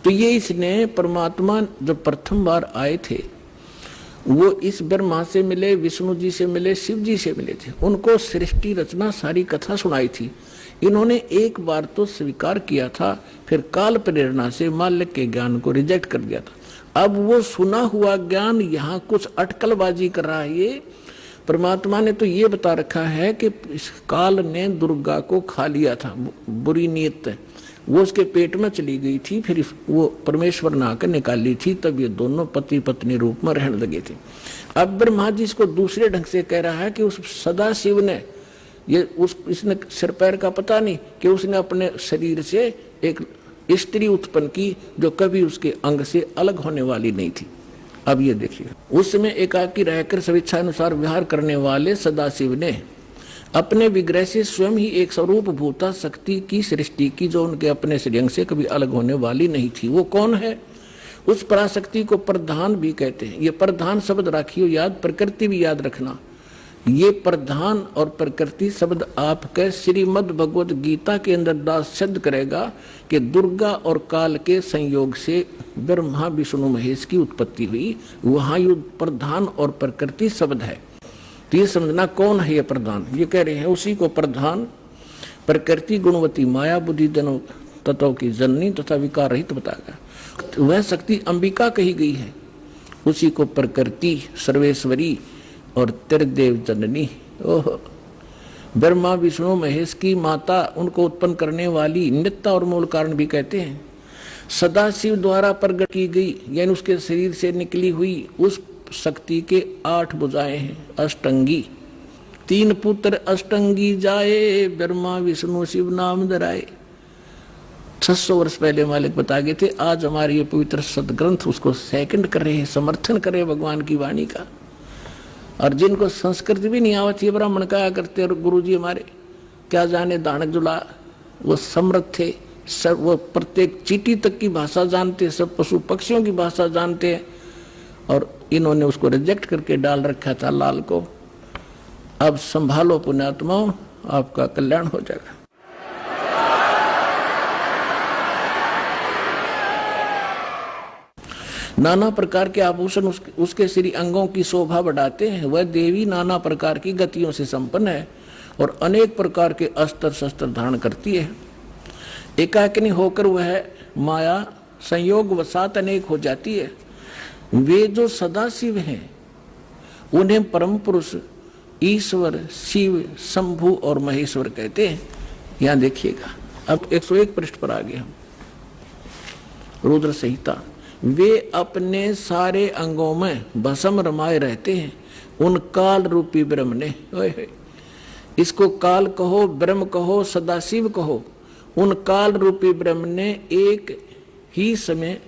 तो ये इसने परमात्मा जब प्रथम बार आए थे वो इस ब्रह्मा से मिले, विष्णु जी से मिले, शिव जी से मिले थे। उनको सृष्टि रचना सारी कथा सुनाई थी। इन्होंने एक बार तो स्वीकार किया था, फिर काल प्रेरणा से माल्य के ज्ञान को रिजेक्ट कर दिया था। अब वो सुना हुआ ज्ञान यहाँ कुछ अटकलबाजी कर रहा है। ये परमात्मा ने तो ये बता रखा है कि इस काल ने दुर्गा को खा लिया था, बुरी नीयत वो उसके पेट में चली गई थी, फिर वो परमेश्वर ने आकर निकाली थी, तब ये दोनों पति पत्नी रूप में रहने लगे थे। अब ब्रह्मा जी इसको दूसरे ढंग से कह रहा है कि उस सदा शिव ने इसने सिर पैर का पता नहीं कि उसने अपने शरीर से एक स्त्री उत्पन्न की जो कभी उसके अंग से अलग होने वाली नहीं थी। अब ये देखिए, उसमें एकाकी रहकर स्वेच्छा अनुसार विहार करने वाले सदाशिव ने अपने विग्रह से स्वयं ही एक स्वरूप भूता शक्ति की सृष्टि की जो उनके अपने श्रेयंग से कभी अलग होने वाली नहीं थी। वो कौन है? उस पराशक्ति को प्रधान भी कहते हैं। ये प्रधान शब्द राखियो याद, प्रकृति भी याद रखना। ये प्रधान और प्रकृति शब्द आपके श्रीमद् भगवत गीता के अंदर दास सिद्ध करेगा कि दुर्गा और काल के संयोग से ब्रह्मा विष्णु महेश की उत्पत्ति हुई। वहां ये प्रधान और प्रकृति शब्द है। तो ये समझना कौन है ये प्रधान। ये कह रहे हैं उसी को प्रधान प्रकृति गुणवती माया बुद्धि दोनों तत्वों की जननी तथा विकार रहित बताएगा। वह शक्ति अंबिका कही गई है। उसी को प्रकृति सर्वेश्वरी और त्रिदेव जननी, ओह, ब्रह्मा विष्णु महेश की माता, उनको उत्पन्न करने वाली नित्य और मूल कारण भी कहते हैं। सदाशिव द्वारा प्रकट की गई यानी उसके शरीर से निकली हुई उस शक्ति के 8 भुजाएं हैं, अष्टंगी। 3 पुत्र अष्टंगी जाए, ब्रह्मा विष्णु शिव नाम धराए। 600 वर्ष पहले मालिक बता गए थे। आज हमारे ये पवित्र सदग्रंथ उसको सेकंड कर रहे हैं, समर्थन कर रहे हैं भगवान की वाणी का। और जिनको संस्कृत भी नहीं आवती है ब्राह्मण कहा करते, और गुरु जी हमारे क्या जाने दानक जुला, वो समर्थ थे, सब वो प्रत्येक चींटी तक की भाषा जानते, सब पशु पक्षियों की भाषा जानते हैं। और इन्होंने उसको रिजेक्ट करके डाल रखा था लाल को। अब संभालो पुण्यात्माओं, आपका कल्याण हो जाएगा। नाना प्रकार के आभूषण उसके श्री अंगों की शोभा बढ़ाते हैं। वह देवी नाना प्रकार की गतियों से संपन्न है और अनेक प्रकार के अस्त्र शस्त्र धारण करती है। एकाकिनी होकर वह माया संयोग वसात अनेक हो जाती है। वे जो सदाशिव हैं उन्हें परम पुरुष ईश्वर शिव शंभु और महेश्वर कहते हैं। यहां देखिएगा, अब 101 पृष्ठ पर आ गए हम। रुद्र संहिता। वे अपने सारे अंगों में भस्म रमाए रहते हैं उन काल रूपी ब्रह्म ने। इसको काल कहो, ब्रह्म कहो, सदाशिव कहो। उन काल रूपी ब्रह्म ने एक ही समय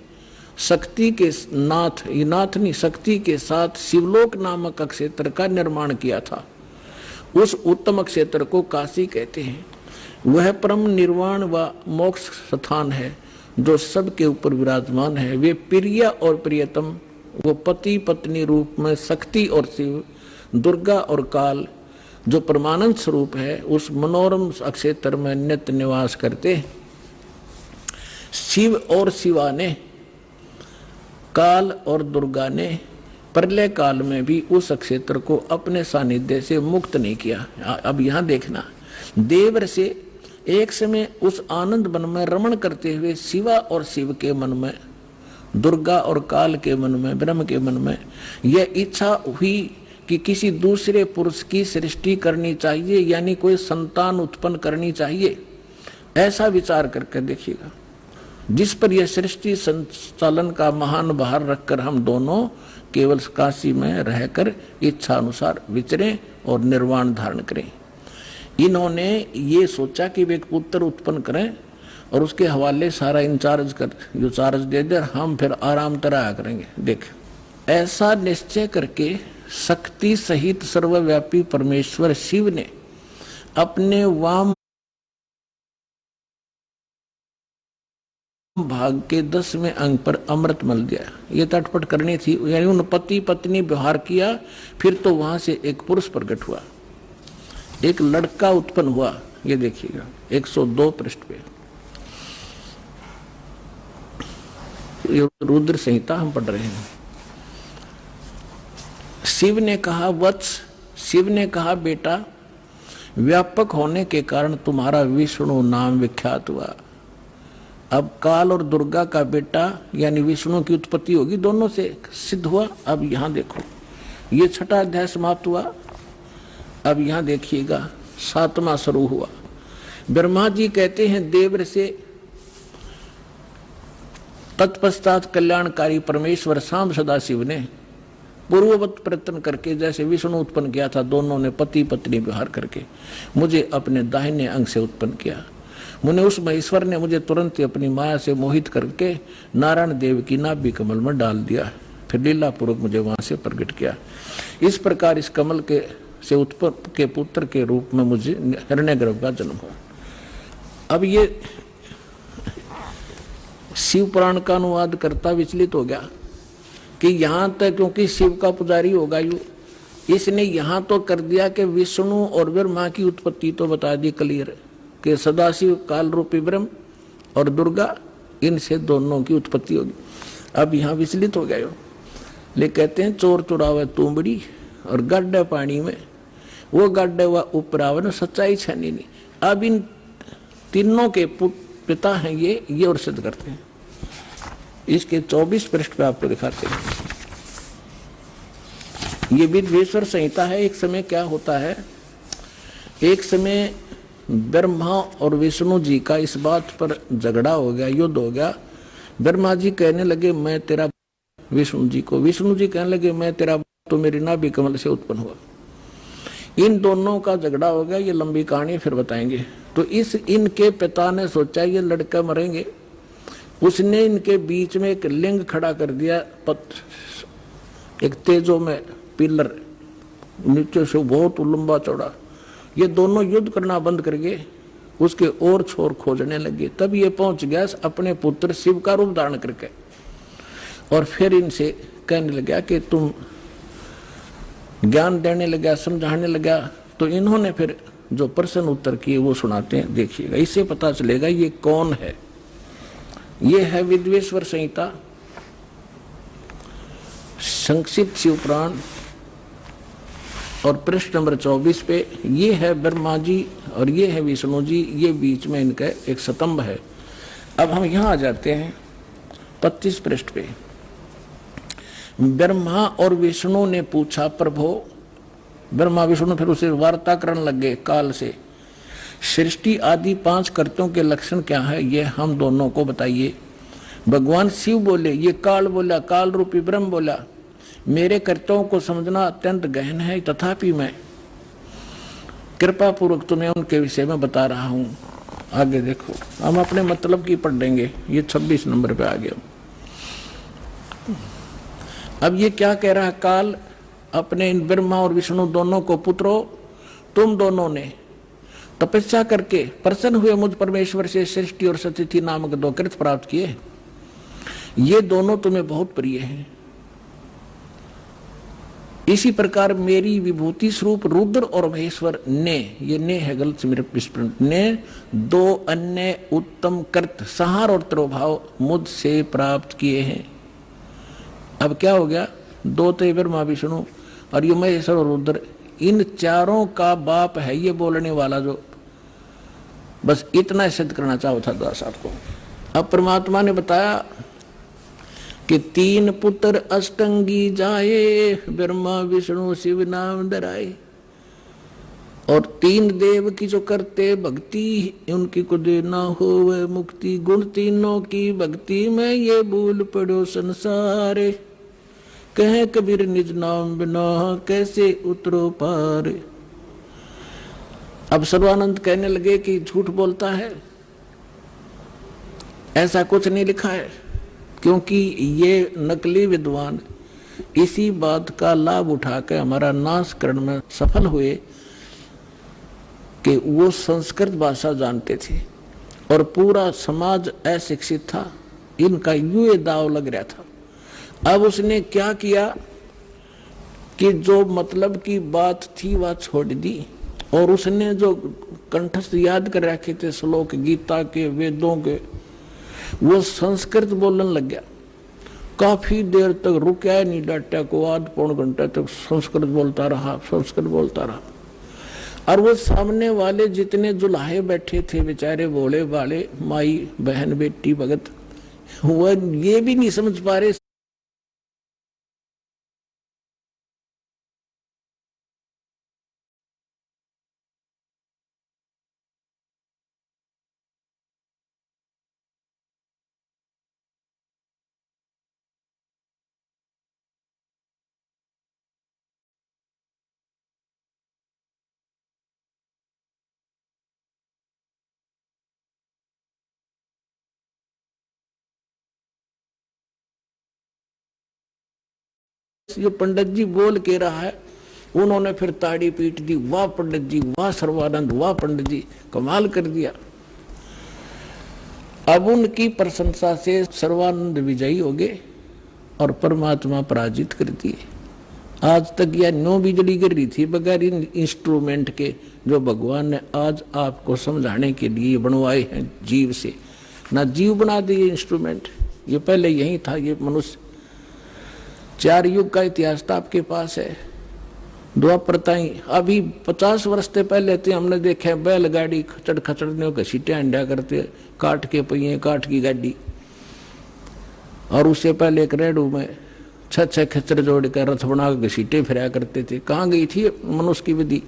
शक्ति के नाथ नहीं शक्ति के साथ शिवलोक नामक क्षेत्र का निर्माण किया था। उस उत्तम क्षेत्र को काशी कहते हैं। वह परम निर्वाण व मोक्ष स्थान है जो सबके ऊपर विराजमान है। वे प्रिय और प्रियतम, वो पति पत्नी रूप में शक्ति और शिव, दुर्गा और काल जो परमानंद स्वरूप है, उस मनोरम क्षेत्र में नित्य निवास करते हैं। शिव और शिवा ने, काल और दुर्गा ने प्रलय काल में भी उस क्षेत्र को अपने सानिध्य से मुक्त नहीं किया। अब यहां देखना, देवर से एक समय उस आनंद वन में रमण करते हुए शिवा और शिव के मन में, दुर्गा और काल के मन में, ब्रह्म के मन में यह इच्छा हुई कि किसी दूसरे पुरुष की सृष्टि करनी चाहिए, यानी कोई संतान उत्पन्न करनी चाहिए। ऐसा विचार करके देखिएगा, जिस पर यह सृष्टि संचालन का महान भार रखकर हम दोनों केवल काशी में रहकर इच्छा अनुसार विचरें और निर्वाण धारण करें। इन्होंने ये सोचा कि वे एक पुत्र उत्पन्न करें और उसके हवाले सारा इंचार्ज कर जो चार्ज दे दे, हम फिर आराम तरह करेंगे। देख, ऐसा निश्चय करके शक्ति सहित सर्वव्यापी परमेश्वर शिव ने अपने वाम भाग के 10वें अंग पर अमृत मल दिया। ये तटपट करनी थी, यानी उन पति पत्नी व्यवहार किया। फिर तो वहां से एक पुरुष प्रकट हुआ, एक लड़का उत्पन्न हुआ। ये देखिएगा 102 पृष्ठ पे, ये रुद्र संहिता हम पढ़ रहे हैं। शिव ने कहा वत्स, शिव ने कहा बेटा, व्यापक होने के कारण तुम्हारा विष्णु नाम विख्यात हुआ। अब काल और दुर्गा का बेटा यानी विष्णु की उत्पत्ति होगी, दोनों से सिद्ध हुआ। अब यहां देखो, ये 6वां अध्याय समाप्त हुआ। अब यहां देखिएगा 7वां शुरू हुआ। ब्रह्मा जी कहते हैं देव से, तत्पश्चात कल्याणकारी परमेश्वर शाम सदाशिव ने पूर्ववत प्रयत्न करके, जैसे विष्णु उत्पन्न किया था, दोनों ने पति पत्नी व्यवहार करके मुझे अपने दाहिने अंग से उत्पन्न किया। मुने उस महेश्वर ने मुझे तुरंत अपनी माया से मोहित करके नारायण देव की नाभि कमल में डाल दिया, फिर लीला पूर्वक मुझे वहां से प्रकट किया। इस प्रकार इस कमल के से उत्पन्न के पुत्र के रूप में मुझे हिरण्यगर्भ का जन्म हुआ। अब ये शिव पुराण का अनुवाद करता विचलित हो गया कि यहां तक, क्योंकि शिव का पुजारी होगा यू, इसने यहां तो कर दिया कि विष्णु और ब्रह्मा की उत्पत्ति तो बता दी क्लियर कि सदाशिव काल रूपी ब्रह्म और दुर्गा, इनसे दोनों की उत्पत्ति होगी। अब यहां विचलित हो गए हो, ले कहते हैं चोर चुरावे तुमड़ी और गड्ढे पानी में, वो गड्ढे व उपरावन सच्चाई छनी नहीं। अब इन तीनों के पिता हैं ये और सिद्ध करते हैं। इसके 24 पृष्ठ पे आपको दिखाते हैं। ये विद्वेश्वर संहिता है। एक समय क्या होता है, एक समय ब्रह्मा और विष्णु जी का इस बात पर झगड़ा हो गया, युद्ध हो गया। ब्रह्मा जी कहने लगे मैं तेरा, विष्णु जी को, विष्णु जी कहने लगे मैं तेरा, तो मेरी नाभि कमल से उत्पन्न हुआ। इन दोनों का झगड़ा हो गया। ये लंबी कहानी फिर बताएंगे। तो इनके पिता ने सोचा ये लड़के मरेंगे, उसने इनके बीच में एक लिंग खड़ा कर दिया, एक तेजो में पिलर, नीचे से बहुत लंबा चौड़ा। ये दोनों युद्ध करना बंद करके उसके और छोर खोजने लगे। तब ये पहुंच गया अपने पुत्र शिव का रूप धारण करके, और फिर इनसे कहने लगा कि तुम ज्ञान देने लगा, समझाने लगा। तो इन्होंने फिर जो प्रश्न उत्तर किए वो सुनाते हैं, देखिएगा, इससे पता चलेगा ये कौन है। ये है विद्वेश्वर संहिता, संक्षिप्त शिव पुराण, और पृष्ठ नंबर 24 पे ये है ब्रह्मा जी और ये है विष्णु जी, ये बीच में इनका एक स्तंभ है। अब हम यहां आ जाते हैं 25 पृष्ठ पे। ब्रह्मा और विष्णु ने पूछा प्रभो, ब्रह्मा विष्णु फिर उसे वार्ता करने लगे काल से, सृष्टि आदि 5 कर्तों के लक्षण क्या है ये हम दोनों को बताइए। भगवान शिव बोले, ये काल बोला, काल रूपी ब्रह्म बोला, मेरे कर्तव्यों को समझना अत्यंत गहन है, तथापि मैं कृपा पूर्वक तुम्हें उनके विषय में बता रहा हूं। आगे देखो, हम अपने मतलब की पढ़ लेंगे। ये 26 नंबर पे आ गया। अब ये क्या कह रहा है काल अपने इन ब्रह्मा और विष्णु दोनों को, पुत्रों तुम दोनों ने तपस्या करके प्रसन्न हुए मुझ परमेश्वर से सृष्टि और सतिथि नामक 2 कृत प्राप्त किए। ये दोनों तुम्हें बहुत प्रिय हैं। इसी प्रकार मेरी विभूति स्वरूप रुद्र और महेश्वर ने, ये ने है गलत से मेरे विस्मरण, ने 2 अन्य उत्तम कृत संहार और त्रोभाव मुझसे प्राप्त किए हैं। अब क्या हो गया, 2 तो ब्रह्मा विष्णु और ये महेश्वर और रुद्र, इन चारों का बाप है ये बोलने वाला, जो बस इतना सिद्ध करना चाहो था दासात को। अब परमात्मा ने बताया कि 3 पुत्र अष्टंगी जाए, ब्रह्मा विष्णु शिव नाम धराए, और 3 देव की जो करते भक्ति, उनकी को देना हो वह मुक्ति। गुण तीनों की भक्ति में ये भूल पड़ो संसार, कहे कबीर निज नाम बिना कैसे उतरो पार। अब सर्वानंद कहने लगे कि झूठ बोलता है, ऐसा कुछ नहीं लिखा है, क्योंकि ये नकली विद्वान इसी बात का लाभ उठा के हमारा नाश करने में सफल हुए कि वो संस्कृत भाषा जानते थे और पूरा समाज अशिक्षित था। इनका यूं दाव लग रहा था। अब उसने क्या किया कि जो मतलब की बात थी वह छोड़ दी, और उसने जो कंठस्थ याद कर रखे थे श्लोक गीता के, वेदों के, वो संस्कृत बोलने लग गया। काफी देर तक रुका नहीं, डाटा को आध पौन घंटे तक संस्कृत बोलता रहा। और वो सामने वाले जितने जुलाहे बैठे थे बेचारे भोले वाले माई बहन बेटी भगत, वो ये भी नहीं समझ पा रहे। ये पंडित जी बोल के रहा है, उन्होंने फिर ताड़ी पीट दी, वाह पंडित जी, वाह सर्वानंद, वाह पंडित जी, कमाल कर दिया। अब उनकी प्रशंसा से सर्वानंद विजयी हो गए और परमात्मा पराजित कर दिए। आज तक यह नो बिजली गिर रही थी बगैर इन इंस्ट्रूमेंट के, जो भगवान ने आज आपको समझाने के लिए बनवाए हैं जीव से। ना जीव बना दिए इंस्ट्रूमेंट, ये पहले यही था। ये मनुष्य 4 युग का इतिहास तो आपके पास है। द्वापर ताई अभी 50 वर्ष से पहले तो हमने देखे बैलगाड़ी खचड़ खचड़ने घसीटे अंडा करते, काट के पहिए, काट की गाड़ी। और उससे पहले एक रेडू में 6 खच्चर जोड़ कर रथ बना के घसीटे फिराया करते थे। कहाँ गई थी मनुष्य की विधि?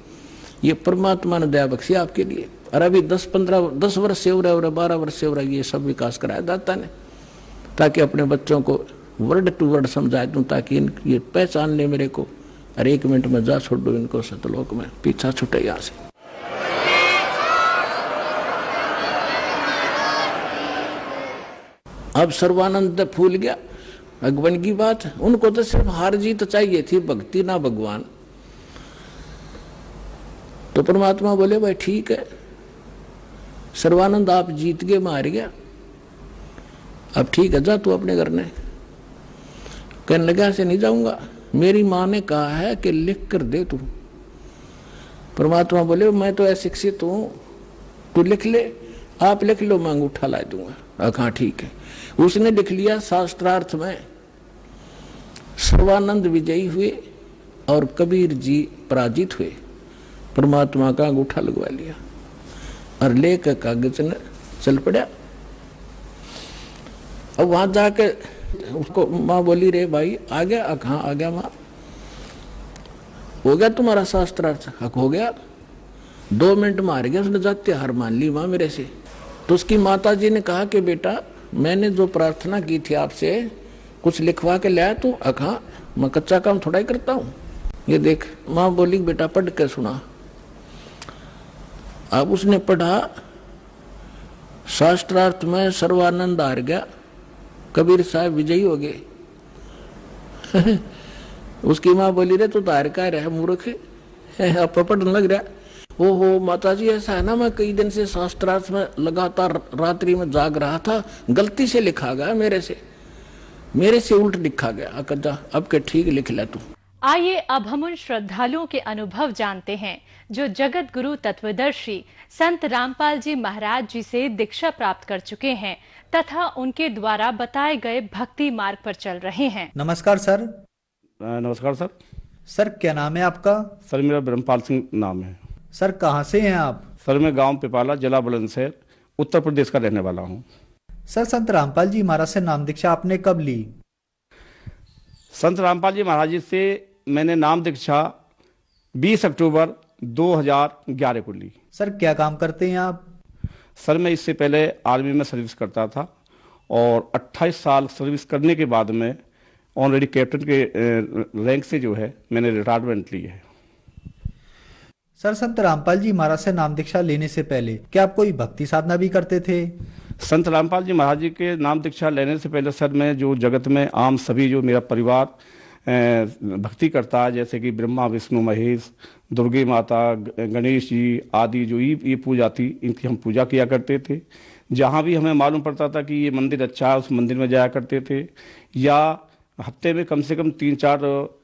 ये परमात्मा ने दया बख्शी आपके लिए। और अभी 10 वर्ष से हो रहा है, 12 वर्ष से हो रहा है, ये सब विकास कराया दाता ने, ताकि अपने बच्चों को वर्ड टू वर्ड समझा दूं, ताकि ये पहचान ले मेरे को। और 1 मिनट में जा छोड़ दो इनको सतलोक में, पीछा छूटे यहाँ से। अब सर्वानंद फूल गया। भगवान की बात, उनको तो सिर्फ हार जीत चाहिए थी, भक्ति ना भगवान। तो परमात्मा बोले भाई ठीक है सर्वानंद, आप जीत गए, मैं हार गया, अब ठीक है जा तू अपने घर ने। कहने लगा से नहीं जाऊंगा, मेरी माँ ने कहा है कि लिख कर दे तू। परमात्मा बोले मैं तो अशिक्षित हूं, तू लिख ले, आप लिख लो, मैं अंगूठा ला दूंगा। हाँ ठीक है। उसने लिख लिया। शास्त्रार्थ में सर्वानंद विजयी हुए और कबीर जी पराजित हुए। परमात्मा का अंगूठा लगवा लिया और लेकर कागज ने चल पड़ा। अब वहां जाके उसको माँ बोली रे भाई आ गया? कहाँ आ गया माँ? हो गया तुम्हारा शास्त्रार्थ? हक हो गया। 2 मिनट में हार गया, उसने जाते हार मान ली माँ मेरे से। तो उसकी माता जी ने कहा कि बेटा मैंने जो प्रार्थना की थी आपसे, कुछ लिखवा के लाया तू? कहा मैं कच्चा काम थोड़ा ही करता हूँ, ये देख। माँ बोली बेटा पढ़ के सुना। अब उसने पढ़ा, शास्त्रार्थ में सर्वानंद हार गया, कबीर साहब विजयी हो गए। उसकी माँ बोली रे तू तो हार का रहा मूर्ख, अब पढ़ने लग रहा। ओहो माताजी ऐसा है ना, मैं कई दिन से शास्त्रार्थ में लगातार रात्रि में जाग रहा था, गलती से लिखा गया मेरे से उल्ट लिखा गया। जा अब के ठीक लिख ले तू। आइए अब हम उन श्रद्धालुओं के अनुभव जानते हैं जो जगत गुरु तत्वदर्शी संत रामपाल जी महाराज जी से दीक्षा प्राप्त कर चुके हैं तथा उनके द्वारा बताए गए भक्ति मार्ग पर चल रहे हैं। नमस्कार सर। नमस्कार सर। सर क्या नाम है आपका? सर मेरा ब्रह्मपाल सिंह नाम है। सर कहाँ से हैं आप? सर मैं गांव पिपाला, जिला बुलंदशहर, उत्तर प्रदेश का रहने वाला हूँ। सर संत रामपाल जी महाराज से नाम दीक्षा आपने कब ली? संत रामपाल जी महाराज जी से मैंने नाम दीक्षा 20 अक्टूबर 2011 को ली। सर क्या काम करते हैं आप? सर मैं इससे पहले आर्मी में सर्विस करता था और 28 साल सर्विस करने के बाद में ऑलरेडी कैप्टन के रैंक से जो है मैंने रिटायरमेंट ली है। सर संत रामपाल जी महाराज से नाम दीक्षा लेने से पहले क्या आप कोई भक्ति साधना भी करते थे? संत रामपाल जी महाराज जी के नाम दीक्षा लेने से पहले सर मैं जो जगत में आम सभी जो मेरा परिवार भक्ति करता है, जैसे कि ब्रह्मा विष्णु महेश, दुर्गे माता, गणेश जी आदि जो ये पूजा थी, इनकी हम पूजा किया करते थे। जहाँ भी हमें मालूम पड़ता था कि ये मंदिर अच्छा है, उस मंदिर में जाया करते थे। या हफ्ते में कम से कम 3-4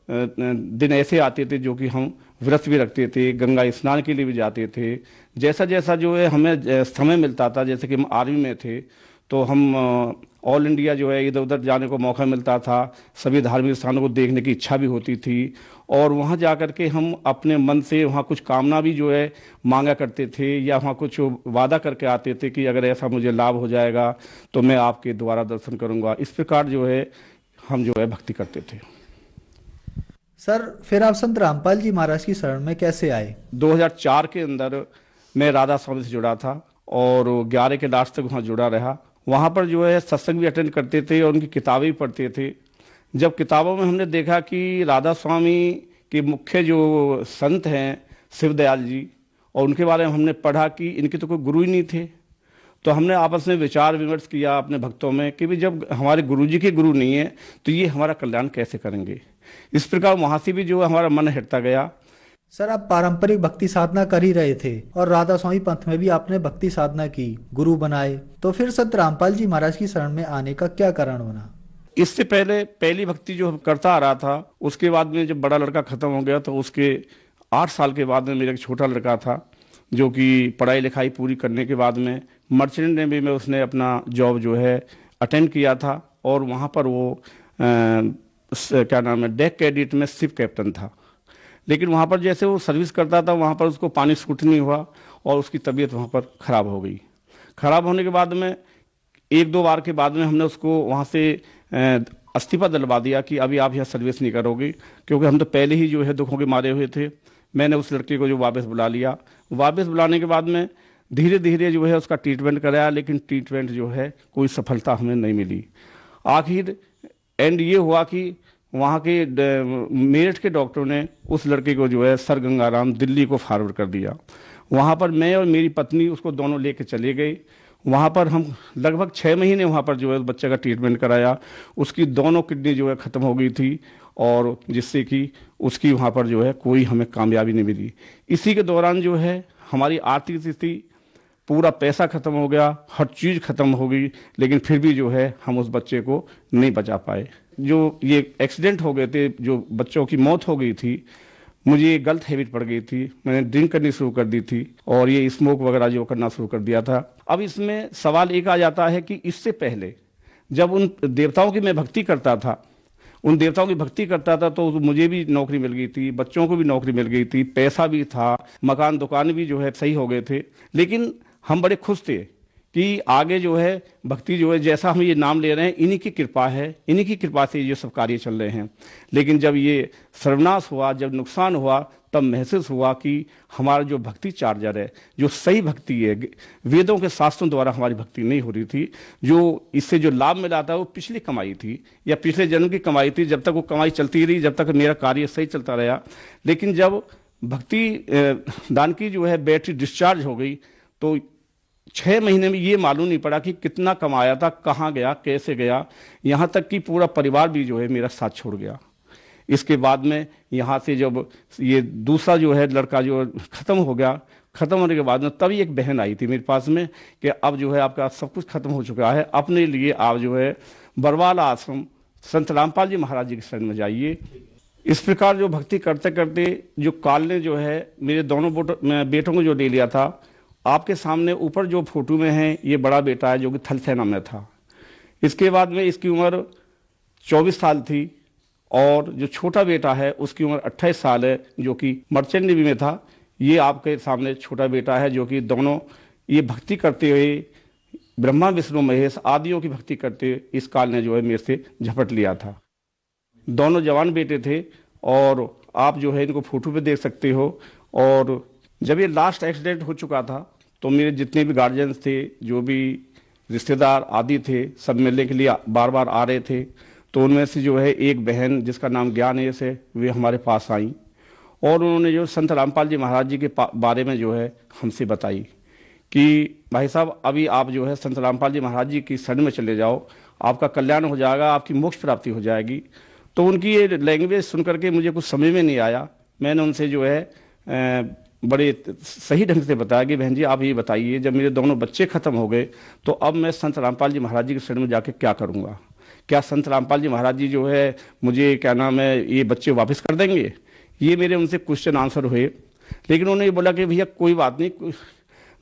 दिन ऐसे आते थे जो कि हम व्रत भी रखते थे, गंगा स्नान के लिए भी जाते थे। जैसा जैसा जो है हमें समय मिलता था, जैसे कि हम आर्मी में थे तो हम ऑल इंडिया जो है इधर उधर जाने को मौका मिलता था, सभी धार्मिक स्थानों को देखने की इच्छा भी होती थी। और वहाँ जा कर के हम अपने मन से वहाँ कुछ कामना भी जो है मांगा करते थे, या वहाँ कुछ वादा करके आते थे कि अगर ऐसा मुझे लाभ हो जाएगा तो मैं आपके द्वारा दर्शन करूँगा। इस प्रकार जो है हम जो है भक्ति करते थे। सर फिर आप संत रामपाल जी महाराज की शरण में कैसे आए? 2004 के अंदर मैं राधा स्वामी से जुड़ा था और 11 के लास्ट तक वहाँ जुड़ा रहा। वहाँ पर जो है सत्संग भी अटेंड करते थे और उनकी किताबें भी पढ़ते थे। जब किताबों में हमने देखा कि राधा स्वामी के मुख्य जो संत हैं शिवदयाल जी, और उनके बारे में हमने पढ़ा कि इनके तो कोई गुरु ही नहीं थे, तो हमने आपस में विचार विमर्श किया अपने भक्तों में कि भी जब हमारे गुरु जी के गुरु नहीं है तो ये हमारा कल्याण कैसे करेंगे। इस प्रकार वहाँ से भी जो हमारा मन हटता गया। सर आप पारंपरिक भक्ति साधना कर ही रहे थे और राधा स्वामी पंथ में भी आपने भक्ति साधना की, गुरु बनाए, तो फिर संत रामपाल जी महाराज की शरण में आने का क्या कारण बना? इससे पहले पहली भक्ति जो करता आ रहा था, उसके बाद में जब बड़ा लड़का खत्म हो गया तो उसके 8 साल के बाद में मेरा एक छोटा लड़का था जो कि पढ़ाई लिखाई पूरी करने के बाद में मर्चेंट नेवी में उसने अपना जॉब जो है अटेंड किया था। और वहाँ पर वो क्या नाम है, डेक कैडेट में शिप कैप्टन था। लेकिन वहाँ पर जैसे वो सर्विस करता था, वहाँ पर उसको पानी सूट नहीं हुआ और उसकी तबीयत वहाँ पर ख़राब हो गई। ख़राब होने के बाद में 1-2 बार के बाद में हमने उसको वहाँ से इस्तीफा दिलवा दिया कि अभी आप यहाँ सर्विस नहीं करोगे, क्योंकि हम तो पहले ही जो है दुखों के मारे हुए थे। मैंने उस लड़के को जो वापस बुला लिया। वापस बुलाने के बाद में धीरे धीरे जो है उसका ट्रीटमेंट कराया, लेकिन ट्रीटमेंट जो है कोई सफलता हमें नहीं मिली। आखिर एंड ये हुआ कि वहाँ के मेरठ के डॉक्टरों ने उस लड़के को जो है सर गंगाराम दिल्ली को फॉरवर्ड कर दिया। वहाँ पर मैं और मेरी पत्नी उसको दोनों लेके चले गए। वहाँ पर हम लगभग 6 महीने वहाँ पर जो है बच्चे का ट्रीटमेंट कराया। उसकी दोनों किडनी जो है ख़त्म हो गई थी और जिससे कि उसकी वहाँ पर जो है कोई हमें कामयाबी नहीं मिली। इसी के दौरान जो है हमारी आर्थिक स्थिति, पूरा पैसा ख़त्म हो गया, हर चीज़ ख़त्म हो गई, लेकिन फिर भी जो है हम उस बच्चे को नहीं बचा पाए। जो ये एक्सीडेंट हो गए थे, जो बच्चों की मौत हो गई थी, मुझे गलत हैबिट पड़ गई थी। मैंने ड्रिंक करनी शुरू कर दी थी और ये स्मोक वगैरह जो करना शुरू कर दिया था। अब इसमें सवाल एक आ जाता है कि इससे पहले जब उन देवताओं की मैं भक्ति करता था, तो मुझे भी नौकरी मिल गई थी, बच्चों को भी नौकरी मिल गई थी, पैसा भी था, मकान दुकान भी जो है सही हो गए थे। लेकिन हम बड़े खुश थे कि आगे जो है भक्ति जो है, जैसा हम ये नाम ले रहे हैं, इन्हीं की कृपा है, इन्हीं की कृपा से ये सब कार्य चल रहे हैं। लेकिन जब ये सर्वनाश हुआ, जब नुकसान हुआ, तब महसूस हुआ कि हमारा जो भक्ति चार्जर है, जो सही भक्ति है, वेदों के शास्त्रों द्वारा हमारी भक्ति नहीं हो रही थी। जो इससे जो लाभ मिला था वो पिछली कमाई थी या पिछले जन्म की कमाई थी। जब तक वो कमाई चलती रही, जब तक मेरा कार्य सही चलता रहा। लेकिन जब भक्ति दान की जो है बैटरी डिस्चार्ज हो गई तो 6 महीने में ये मालूम नहीं पड़ा कि कितना कमाया था, कहाँ गया, कैसे गया। यहाँ तक कि पूरा परिवार भी जो है मेरा साथ छोड़ गया। इसके बाद में यहाँ से जब ये दूसरा जो है लड़का जो ख़त्म हो गया, ख़त्म होने के बाद में तभी एक बहन आई थी मेरे पास में कि अब जो है आपका सब कुछ ख़त्म हो चुका है, अपने लिए आप जो है बरवाला आश्रम संत रामपाल जी महाराज जी के शरण में जाइए। इस प्रकार जो भक्ति करते करते जो काल ने जो है मेरे दोनों बेटों को जो ले लिया था, आपके सामने ऊपर जो फोटो में है ये बड़ा बेटा है जो कि थल सेना में था। इसके बाद में इसकी उम्र 24 साल थी और जो छोटा बेटा है उसकी उम्र 28 साल है जो कि मर्चेंट नेवी में था। ये आपके सामने छोटा बेटा है जो कि दोनों ये भक्ति करते हुए ब्रह्मा विष्णु महेश आदियों की भक्ति करते हुए इस काल ने जो है मेरे से झपट लिया था। दोनों जवान बेटे थे और आप जो है इनको फोटो पे देख सकते हो। और जब ये लास्ट एक्सीडेंट हो चुका था तो मेरे जितने भी गार्जियंस थे, जो भी रिश्तेदार आदि थे, सब मिलने के लिए बार बार आ रहे थे। तो उनमें से जो है एक बहन जिसका नाम ज्ञानेश है, वे हमारे पास आई और उन्होंने जो संत रामपाल जी महाराज जी के बारे में जो है हमसे बताई कि भाई साहब अभी आप जो है संत रामपाल जी महाराज जी की शरण में चले जाओ, आपका कल्याण हो जाएगा, आपकी मोक्ष प्राप्ति हो जाएगी। तो उनकी ये लैंग्वेज सुन करके मुझे कुछ समझ में नहीं आया। मैंने उनसे जो है बड़े सही ढंग से बताया कि बहन जी आप ये बताइए, जब मेरे दोनों बच्चे खत्म हो गए तो अब मैं संत रामपाल जी महाराज जी के शरण में जाके क्या करूँगा? क्या संत रामपाल जी महाराज जी जो है मुझे क्या नाम है ये बच्चे वापस कर देंगे? ये मेरे उनसे क्वेश्चन आंसर हुए। लेकिन उन्होंने ये बोला कि भैया कोई बात नहीं,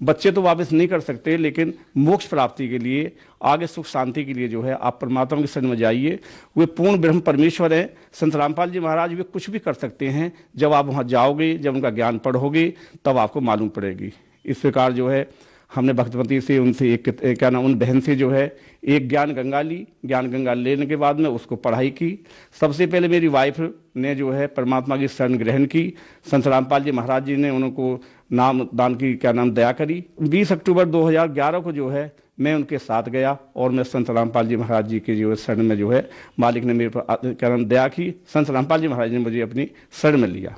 बच्चे तो वापस नहीं कर सकते, लेकिन मोक्ष प्राप्ति के लिए, आगे सुख शांति के लिए जो है आप परमात्मा के शरण में जाइए। वे पूर्ण ब्रह्म परमेश्वर हैं। संत रामपाल जी महाराज वे कुछ भी कर सकते हैं। जब आप वहाँ जाओगे, जब उनका ज्ञान पढ़ोगे, तब आपको मालूम पड़ेगी। इस प्रकार जो है हमने भक्तमती से उनसे एक क्या नाम उन बहन से जो है एक ज्ञान गंगा ली। ज्ञान गंगा लेने के बाद में उसको पढ़ाई की। सबसे पहले मेरी वाइफ ने जो है परमात्मा की शरण ग्रहण की। संत रामपाल जी महाराज जी ने उनको नाम दान की क्या नाम दया करी। 20 अक्टूबर 2011 को जो है मैं उनके साथ गया और मैं संत रामपाल जी महाराज जी के जो है शरण में जो है मालिक ने मेरे पर क्या नाम दया की। संत रामपाल जी महाराज ने मुझे अपनी शरण में लिया।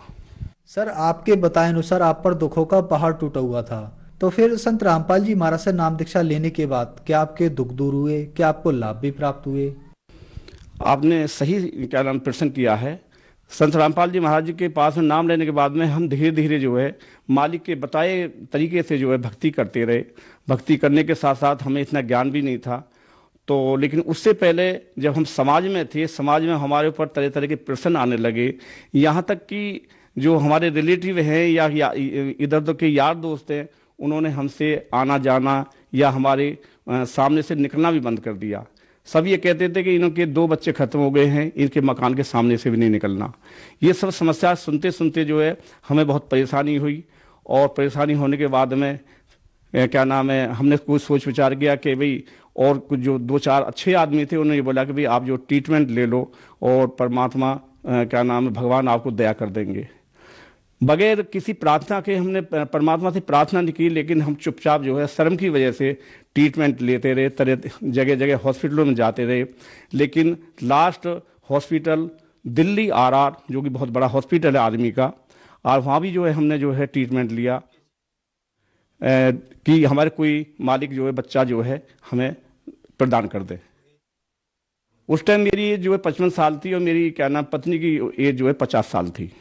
सर, आपके बताए अनुसार आप पर दुखों का पहाड़ टूटा हुआ था, तो फिर संत रामपाल जी महाराज से नाम दीक्षा लेने के बाद क्या आपके दुख दूर हुए? क्या आपको लाभ भी प्राप्त हुए? आपने सही क्या नाम प्रश्न किया है। संत रामपाल जी महाराज जी के पास में नाम लेने के बाद में हम धीरे धीरे जो है मालिक के बताए तरीके से जो है भक्ति करते रहे। भक्ति करने के साथ साथ हमें इतना ज्ञान भी नहीं था। तो लेकिन उससे पहले जब हम समाज में थे, समाज में हमारे ऊपर तरह तरह के प्रश्न आने लगे। यहाँ तक कि जो हमारे रिलेटिव हैं या इधर उधर के यार दोस्त हैं, उन्होंने हमसे आना जाना या हमारे सामने से निकलना भी बंद कर दिया। सब ये कहते थे कि इनके 2 बच्चे खत्म हो गए हैं, इनके मकान के सामने से भी नहीं निकलना। ये सब समस्या सुनते सुनते जो है हमें बहुत परेशानी हुई। और परेशानी होने के बाद में क्या नाम है हमने कुछ सोच विचार किया कि भाई और कुछ जो 2-4 अच्छे आदमी थे, उन्होंने बोला कि भाई आप जो ट्रीटमेंट ले लो और परमात्मा क्या नाम है भगवान आपको दया कर देंगे। बगैर किसी प्रार्थना के हमने परमात्मा से प्रार्थना नहीं की, लेकिन हम चुपचाप जो है शर्म की वजह से ट्रीटमेंट लेते रहे, तरह जगह जगह हॉस्पिटलों में जाते रहे। लेकिन लास्ट हॉस्पिटल दिल्ली आरआर, जो कि बहुत बड़ा हॉस्पिटल है आदमी का, और वहाँ भी जो है हमने जो है ट्रीटमेंट लिया कि हमारे कोई मालिक जो है बच्चा जो है हमें प्रदान कर दे। उस टाइम मेरी एज जो है 55 साल थी और मेरी क्या नाम पत्नी की एज जो है 50 साल थी।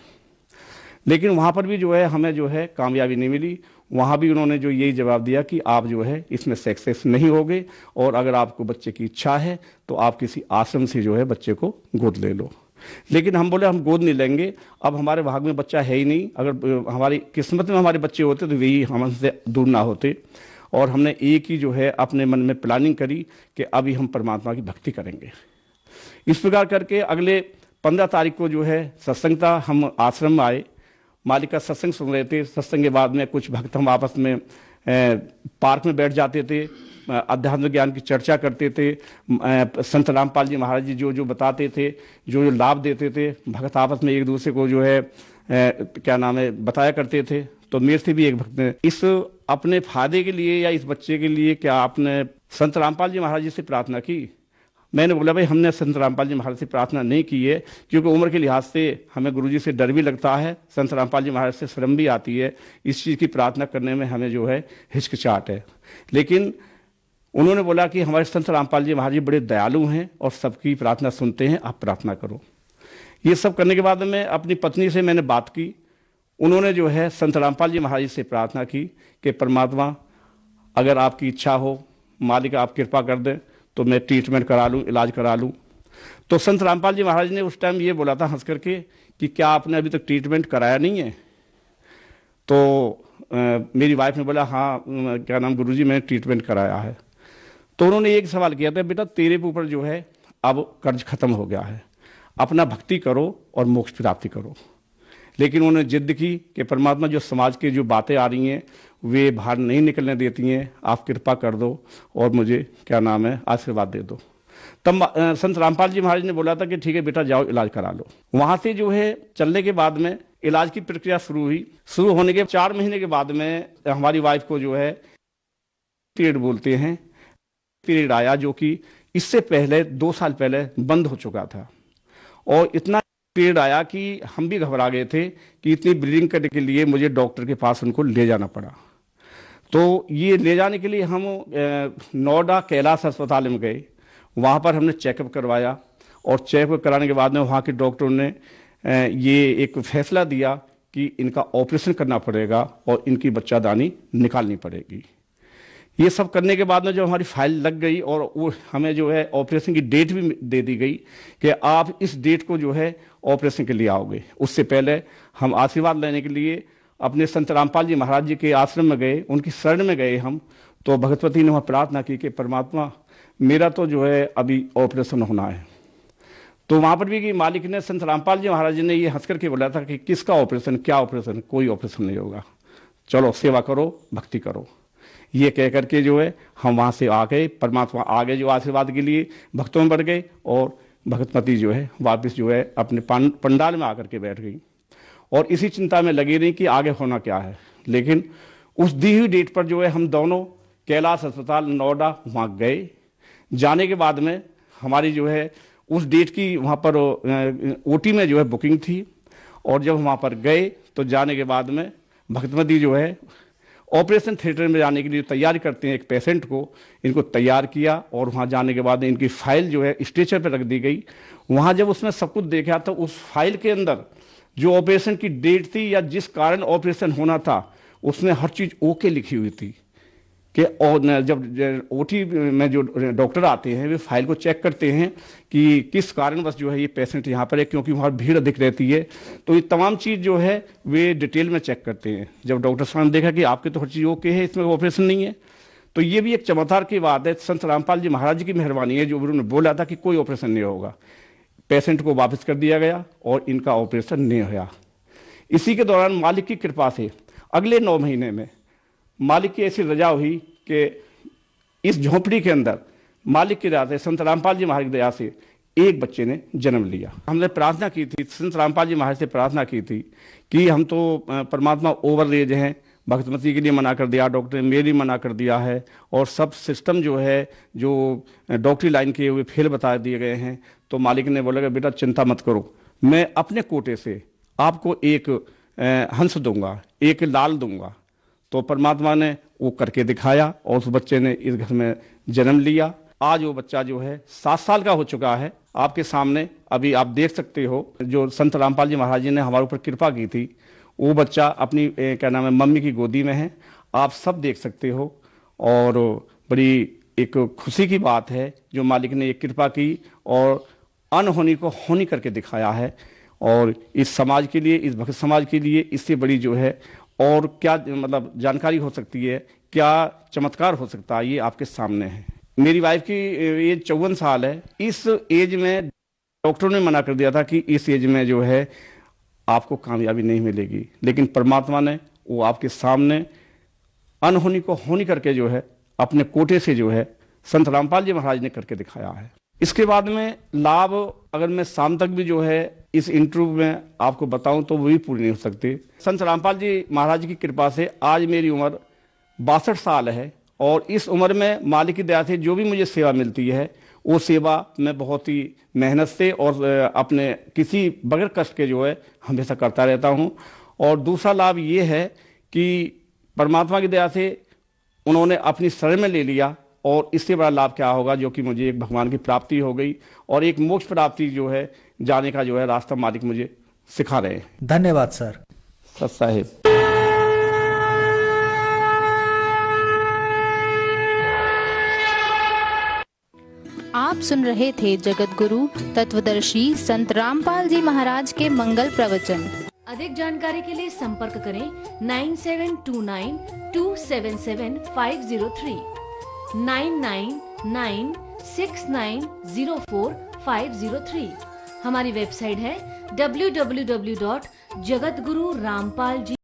लेकिन वहाँ पर भी जो है हमें जो है कामयाबी नहीं मिली। वहाँ भी उन्होंने जो यही जवाब दिया कि आप जो है इसमें सक्सेस नहीं होगे, और अगर आपको बच्चे की इच्छा है तो आप किसी आश्रम से जो है बच्चे को गोद ले लो। लेकिन हम बोले हम गोद नहीं लेंगे, अब हमारे भाग में बच्चा है ही नहीं। अगर हमारी किस्मत में हमारे बच्चे होते तो वही हमसे दूर ना होते। और हमने एक ही जो है अपने मन में प्लानिंग करी कि अभी हम परमात्मा की भक्ति करेंगे। इस प्रकार करके अगले 15 तारीख को जो है सत्संग था, हम आश्रम में आए, मालिक का सत्संग सुन रहे थे। सत्संग के बाद में कुछ भक्त हम आपस में पार्क में बैठ जाते थे, अध्यात्म ज्ञान की चर्चा करते थे। संत रामपाल जी महाराज जी जो जो बताते थे, जो जो लाभ देते थे, भक्त आपस में एक दूसरे को जो है क्या नाम है बताया करते थे। तो मेरे से भी एक भक्त ने इस अपने फायदे के लिए या इस बच्चे के लिए क्या आपने संत रामपाल जी महाराज जी से प्रार्थना की? मैंने बोला भाई हमने संत रामपाल जी महाराज से प्रार्थना नहीं की है, क्योंकि उम्र के लिहाज से हमें गुरुजी से डर भी लगता है, संत रामपाल जी महाराज से शर्म भी आती है। इस चीज़ की प्रार्थना करने में हमें जो है हिचकिचाहट है। लेकिन उन्होंने बोला कि हमारे संत रामपाल जी महाराज जी बड़े दयालु हैं और सबकी प्रार्थना सुनते हैं, आप प्रार्थना करो। ये सब करने के बाद में अपनी पत्नी से मैंने बात की। उन्होंने जो है संत रामपाल जी महाराज से प्रार्थना की कि परमात्मा अगर आपकी इच्छा हो, मालिक आप कृपा कर दें तो मैं ट्रीटमेंट करा लूँ, इलाज करा लूँ। तो संत रामपाल जी महाराज ने उस टाइम ये बोला था हंस करके कि क्या आपने अभी तक ट्रीटमेंट कराया नहीं है? तो मेरी वाइफ ने बोला हाँ क्या नाम गुरुजी मैंने ट्रीटमेंट कराया है। तो उन्होंने एक सवाल किया था, बेटा तेरे ऊपर जो है अब कर्ज खत्म हो गया है, अपना भक्ति करो और मोक्ष प्राप्ति करो। लेकिन उन्होंने जिद की कि परमात्मा जो समाज की जो बातें आ रही हैं वे बाहर नहीं निकलने देती हैं, आप कृपा कर दो और मुझे क्या नाम है आशीर्वाद दे दो। तब संत रामपाल जी महाराज ने बोला था कि ठीक है बेटा जाओ इलाज करा लो। वहाँ से जो है चलने के बाद में इलाज की प्रक्रिया शुरू हुई। शुरू होने के 4 महीने के बाद में हमारी वाइफ को जो है पीरियड बोलते हैं, पीरियड आया जो कि इससे पहले 2 साल पहले बंद हो चुका था। और इतना पीरियड आया कि हम भी घबरा गए थे कि इतनी ब्लीडिंग करने के लिए मुझे डॉक्टर के पास उनको ले जाना पड़ा। तो ये ले जाने के लिए हम नोएडा कैलाश अस्पताल में गए। वहाँ पर हमने चेकअप करवाया और चेकअप कराने के बाद में वहाँ के डॉक्टरों ने ये एक फैसला दिया कि इनका ऑपरेशन करना पड़ेगा और इनकी बच्चादानी निकालनी पड़ेगी। ये सब करने के बाद में जब हमारी फाइल लग गई और वो हमें जो है ऑपरेशन की डेट भी दे दी गई कि आप इस डेट को जो है ऑपरेशन के लिए आओगे। उससे पहले हम आशीर्वाद लेने के लिए अपने संत रामपाल जी महाराज जी के आश्रम में गए, उनकी शरण में गए हम। तो भगवती ने वहाँ प्रार्थना की कि परमात्मा मेरा तो जो है अभी ऑपरेशन होना है। तो वहाँ पर भी कि मालिक ने, संत रामपाल जी महाराज जी ने ये हंस करके बोला था कि किसका ऑपरेशन, क्या ऑपरेशन, कोई ऑपरेशन नहीं होगा, चलो सेवा करो, भक्ति करो। ये कह करके जो है हम वहाँ से आ गए, परमात्मा आगे जो आशीर्वाद के लिए भक्तों में बढ़ गए और भगतमती जो है वापस जो है अपने पंडाल में आकर के बैठ गई और इसी चिंता में लगी रही कि आगे होना क्या है। लेकिन उस दी हुई डेट पर जो है हम दोनों कैलाश अस्पताल नोएडा वहाँ गए। जाने के बाद में हमारी जो है उस डेट की वहाँ पर ओटी में जो है बुकिंग थी और जब वहाँ पर गए तो जाने के बाद में भगतमती जो है ऑपरेशन थिएटर में जाने के लिए तैयारी करते हैं एक पेशेंट को, इनको तैयार किया और वहाँ जाने के बाद इनकी फाइल जो है स्ट्रेचर पर रख दी गई। वहाँ जब उसमें सब कुछ देखा तो उस फाइल के अंदर जो ऑपरेशन की डेट थी या जिस कारण ऑपरेशन होना था उसमें हर चीज़ ओके लिखी हुई थी कि और जब ओटी में जो डॉक्टर आते हैं वे फाइल को चेक करते हैं कि किस कारणवश जो है ये पेशेंट यहाँ पर है, क्योंकि वहाँ भीड़ अधिक रहती है। तो ये तमाम चीज़ जो है वे डिटेल में चेक करते हैं। जब डॉक्टर साहब ने देखा कि आपके तो हर चीज़ ओके है, इसमें ऑपरेशन नहीं है, तो ये भी एक चमत्कार की बात है। संत रामपाल जी महाराज जी की मेहरबानी है जो उन्होंने बोला था कि कोई ऑपरेशन नहीं होगा। पेशेंट को वापस कर दिया गया और इनका ऑपरेशन नहीं हुआ। इसी के दौरान मालिक की कृपा से अगले 9 महीने में मालिक की ऐसी रजा हुई कि इस झोंपड़ी के अंदर मालिक की दया से, संत रामपाल जी महाराज की दया से एक बच्चे ने जन्म लिया। हमने प्रार्थना की थी, संत रामपाल जी महाराज से प्रार्थना की थी कि हम तो परमात्मा ओवर एज हैं, भगतमती के लिए मना कर दिया डॉक्टर ने, मेरी मना कर दिया है और सब सिस्टम जो है जो डॉक्टरी लाइन के हुए फेल बता दिए गए हैं। तो मालिक ने बोला कि बेटा चिंता मत करो, मैं अपने कोटे से आपको एक हंस दूंगा, एक लाल दूंगा। तो परमात्मा ने वो करके दिखाया और उस बच्चे ने इस घर में जन्म लिया। आज वो बच्चा जो है 7 साल का हो चुका है। आपके सामने अभी आप देख सकते हो जो संत रामपाल जी महाराज जी ने हमारे ऊपर कृपा की थी, वो बच्चा अपनी क्या नाम है मम्मी की गोदी में है, आप सब देख सकते हो। और बड़ी एक खुशी की बात है जो मालिक ने एक कृपा की और अनहोनी को होनी करके दिखाया है। और इस समाज के लिए, इस भक्त समाज के लिए इससे बड़ी जो है और क्या मतलब जानकारी हो सकती है, क्या चमत्कार हो सकता है, ये आपके सामने है। मेरी वाइफ की एज 54 साल है। इस एज में डॉक्टरों ने मना कर दिया था कि इस एज में जो है आपको कामयाबी नहीं मिलेगी, लेकिन परमात्मा ने वो आपके सामने अनहोनी को होनी करके जो है अपने कोटे से जो है संत रामपाल जी महाराज ने करके दिखाया है। इसके बाद में लाभ अगर मैं शाम तक भी जो है इस इंटरव्यू में आपको बताऊं तो वो भी पूरी नहीं हो सकती। संत रामपाल जी महाराज की कृपा से आज मेरी उम्र 62 साल है और इस उम्र में मालिक की दया से जो भी मुझे सेवा मिलती है वो सेवा मैं बहुत ही मेहनत से और अपने किसी बगैर कष्ट के जो है हमेशा करता रहता हूं। और दूसरा लाभ ये है कि परमात्मा की दया से उन्होंने अपनी शरण में ले लिया और इससे बड़ा लाभ क्या होगा जो कि मुझे एक भगवान की प्राप्ति हो गई और एक मोक्ष प्राप्ति जो है जाने का जो है रास्ता मालिक मुझे सिखा रहे हैं। धन्यवाद सर। सत साहिब। आप सुन रहे थे जगत गुरु तत्वदर्शी संत रामपाल जी महाराज के मंगल प्रवचन। अधिक जानकारी के लिए संपर्क करें 9729277503 9996904503। हमारी वेबसाइट है www.jagatgururampalji